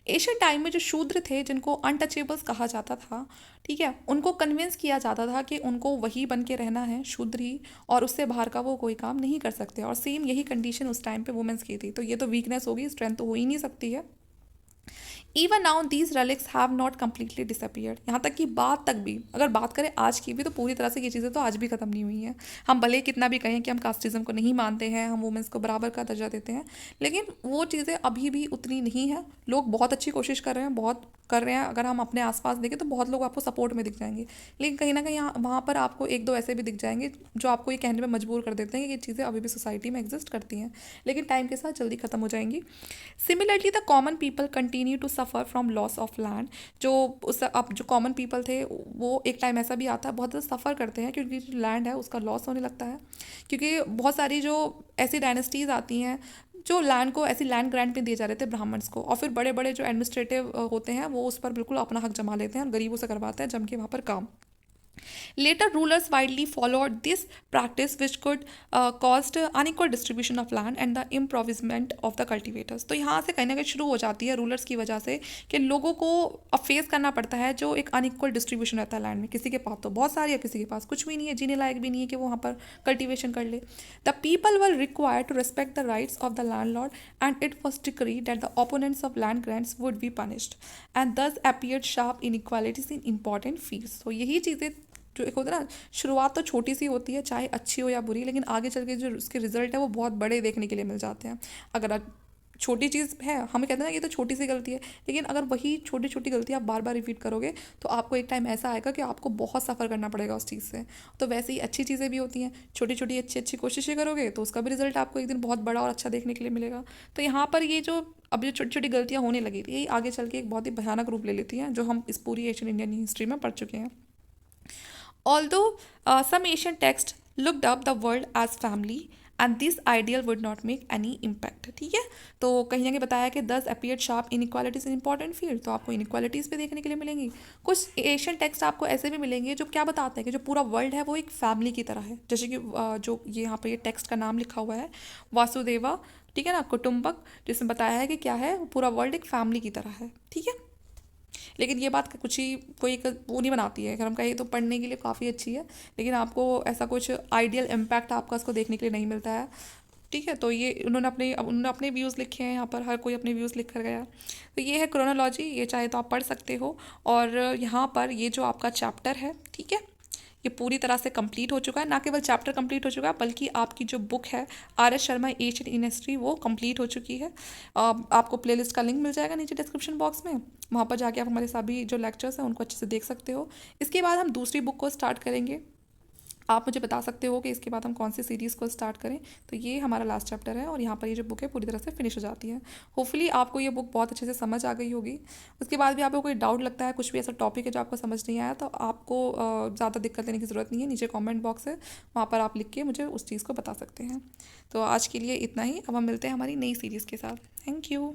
एशियन टाइम में जो शूद्र थे, जिनको अनटचेबल्स कहा जाता था, ठीक है, उनको कन्विंस किया जाता था कि उनको वही बन के रहना है, शूद्र ही, और उससे बाहर का वो कोई काम नहीं कर सकते। और सेम यही कंडीशन उस टाइम पे वुमेंस की थी। तो ये तो वीकनेस होगी, स्ट्रेंथ तो हो ही नहीं सकती है। Even now these relics have not completely disappeared. यहाँ तक कि बात तक भी अगर बात करें आज की भी, तो पूरी तरह से ये चीज़ें तो आज भी ख़त्म नहीं हुई हैं। हम भले कितना भी कहें कि हम कास्टिज्म को नहीं मानते हैं, हम वुमेंस को बराबर का दर्जा देते हैं, लेकिन वो चीज़ें अभी भी उतनी नहीं है। लोग बहुत अच्छी कोशिश कर रहे हैं, बहुत कर रहे हैं। अगर हम अपने आसपास देखें तो बहुत लोग आपको सपोर्ट में दिख जाएंगे, लेकिन कहीं ना कहीं वहाँ पर आपको एक दो ऐसे भी दिख जाएंगे जो आपको ये कहने में मजबूर कर देते हैं कि ये चीज़ें अभी भी सोसाइटी में एग्जिस्ट करती हैं, लेकिन टाइम के साथ जल्दी ख़त्म हो जाएंगी। Similarly the common people continue to suffer from loss of land. जो उस अब जो कॉमन पीपल थे, वो एक टाइम ऐसा भी आता है बहुत ज़्यादा सफ़र करते हैं, क्योंकि जो लैंड है उसका लॉस होने लगता है। क्योंकि बहुत सारी जो ऐसी डायनेस्टीज़ आती हैं जो लैंड को ऐसी लैंड ग्रांट में दिए जा रहे थे ब्राह्मण्स को, और फिर बड़े बड़े जो एडमिनिस्ट्रेटिव होते हैं वो उस पर बिल्कुल अपना हक जमा लेते हैं और गरीबों से करवाते हैं जम के वहाँ पर काम। Later, rulers widely followed this practice, which could caused unequal distribution of land and the impoverishment of the cultivators. तो यहाँ से कहीं ना कहीं शुरू हो जाती है रूलर्स की वजह से कि लोगों को अब फेस करना पड़ता है जो एक अनइक्वल डिस्ट्रीब्यूशन रहता है लैंड में। किसी के पास तो बहुत सारी है, किसी के पास कुछ भी नहीं है, जीने लायक भी नहीं है कि वो वहाँ पर कल्टिवेशन कर ले। The people were required to respect the rights of the land lord, and it was decreed that the opponents of land grants would be punished, and thus appeared sharp inequalities in important fields. तो यही चीज़ें जो एक होता है ना, शुरुआत तो छोटी सी होती है, चाहे अच्छी हो या बुरी, लेकिन आगे चल के जो उसके रिजल्ट है वो बहुत बड़े देखने के लिए मिल जाते हैं। अगर छोटी चीज़ है, हमें कहते हैं ना ये तो छोटी सी गलती है, लेकिन अगर वही छोटी छोटी गलती आप बार बार रिपीट करोगे तो आपको एक टाइम ऐसा आएगा कि आपको बहुत सफ़र करना पड़ेगा उस चीज़ से। तो वैसे ही अच्छी चीज़ें भी होती हैं, छोटी छोटी अच्छी अच्छी कोशिशें करोगे तो उसका भी रिजल्ट आपको एक दिन बहुत बड़ा और अच्छा देखने के लिए मिलेगा। तो यहाँ पर ये जो अब जो छोटी छोटी गलतियाँ होने लगी थी, यही आगे चल के एक बहुत ही भयानक रूप ले लेती हैं, जो हम इस पूरी एशियन इंडियन हिस्ट्री में पढ़ चुके हैं। Although some Asian texts looked up the world as family, and this ideal would not make any impact. ठीक है, तो कहीं ना कहीं बताया कि 10 appeared sharp inequalities in important field, तो आपको inequalities भी देखने के लिए मिलेंगी। कुछ एशियन टेक्स्ट आपको ऐसे भी मिलेंगे जो क्या बताते हैं कि जो पूरा वर्ल्ड है वो एक फैमिली की तरह है। जैसे कि जो ये यहाँ पे ये टेक्स्ट का नाम लिखा हुआ है वासुदेवा, ठीक है ना, कुटुंबक, जिसमें बताया है कि क्या है, पूरा वर्ल्ड एक फैमिली की तरह है। ठीक है, लेकिन ये बात कुछ ही कोई वो नहीं बनाती है। अगर हम कहें तो पढ़ने के लिए काफ़ी अच्छी है, लेकिन आपको ऐसा कुछ आइडियल इम्पैक्ट आपका उसको देखने के लिए नहीं मिलता है। ठीक है, तो ये उन्होंने अपने व्यूज़ लिखे हैं, यहाँ पर हर कोई अपने व्यूज़ लिख कर गया। तो ये है क्रोनोलॉजी, ये चाहे तो आप पढ़ सकते हो। और यहाँ पर ये जो आपका चैप्टर है, ठीक है, ये पूरी तरह से कंप्लीट हो चुका है। ना केवल चैप्टर कंप्लीट हो चुका है, बल्कि आपकी जो बुक है RS. Sharma Asian in history, वो कंप्लीट हो चुकी है। आपको प्लेलिस्ट का लिंक मिल जाएगा नीचे डिस्क्रिप्शन बॉक्स में, वहाँ पर जाके आप हमारे सभी जो लेक्चर्स हैं उनको अच्छे से देख सकते हो। इसके बाद हम दूसरी बुक को स्टार्ट करेंगे। आप मुझे बता सकते हो कि इसके बाद हम कौन सी सीरीज़ को स्टार्ट करें। तो ये हमारा लास्ट चैप्टर है और यहाँ पर ये जो बुक है पूरी तरह से फिनिश हो जाती है। होपफुली आपको ये बुक बहुत अच्छे से समझ आ गई होगी। उसके बाद भी आपको कोई डाउट लगता है, कुछ भी ऐसा टॉपिक है जो आपको समझ नहीं आया, तो आपको ज़्यादा दिक्कत लेने की ज़रूरत नहीं है। नीचे कॉमेंट बॉक्स है, वहाँ पर आप लिख के मुझे उस चीज़ को बता सकते हैं। तो आज के लिए इतना ही। अब हम मिलते हैं हमारी नई सीरीज़ के साथ। Thank you.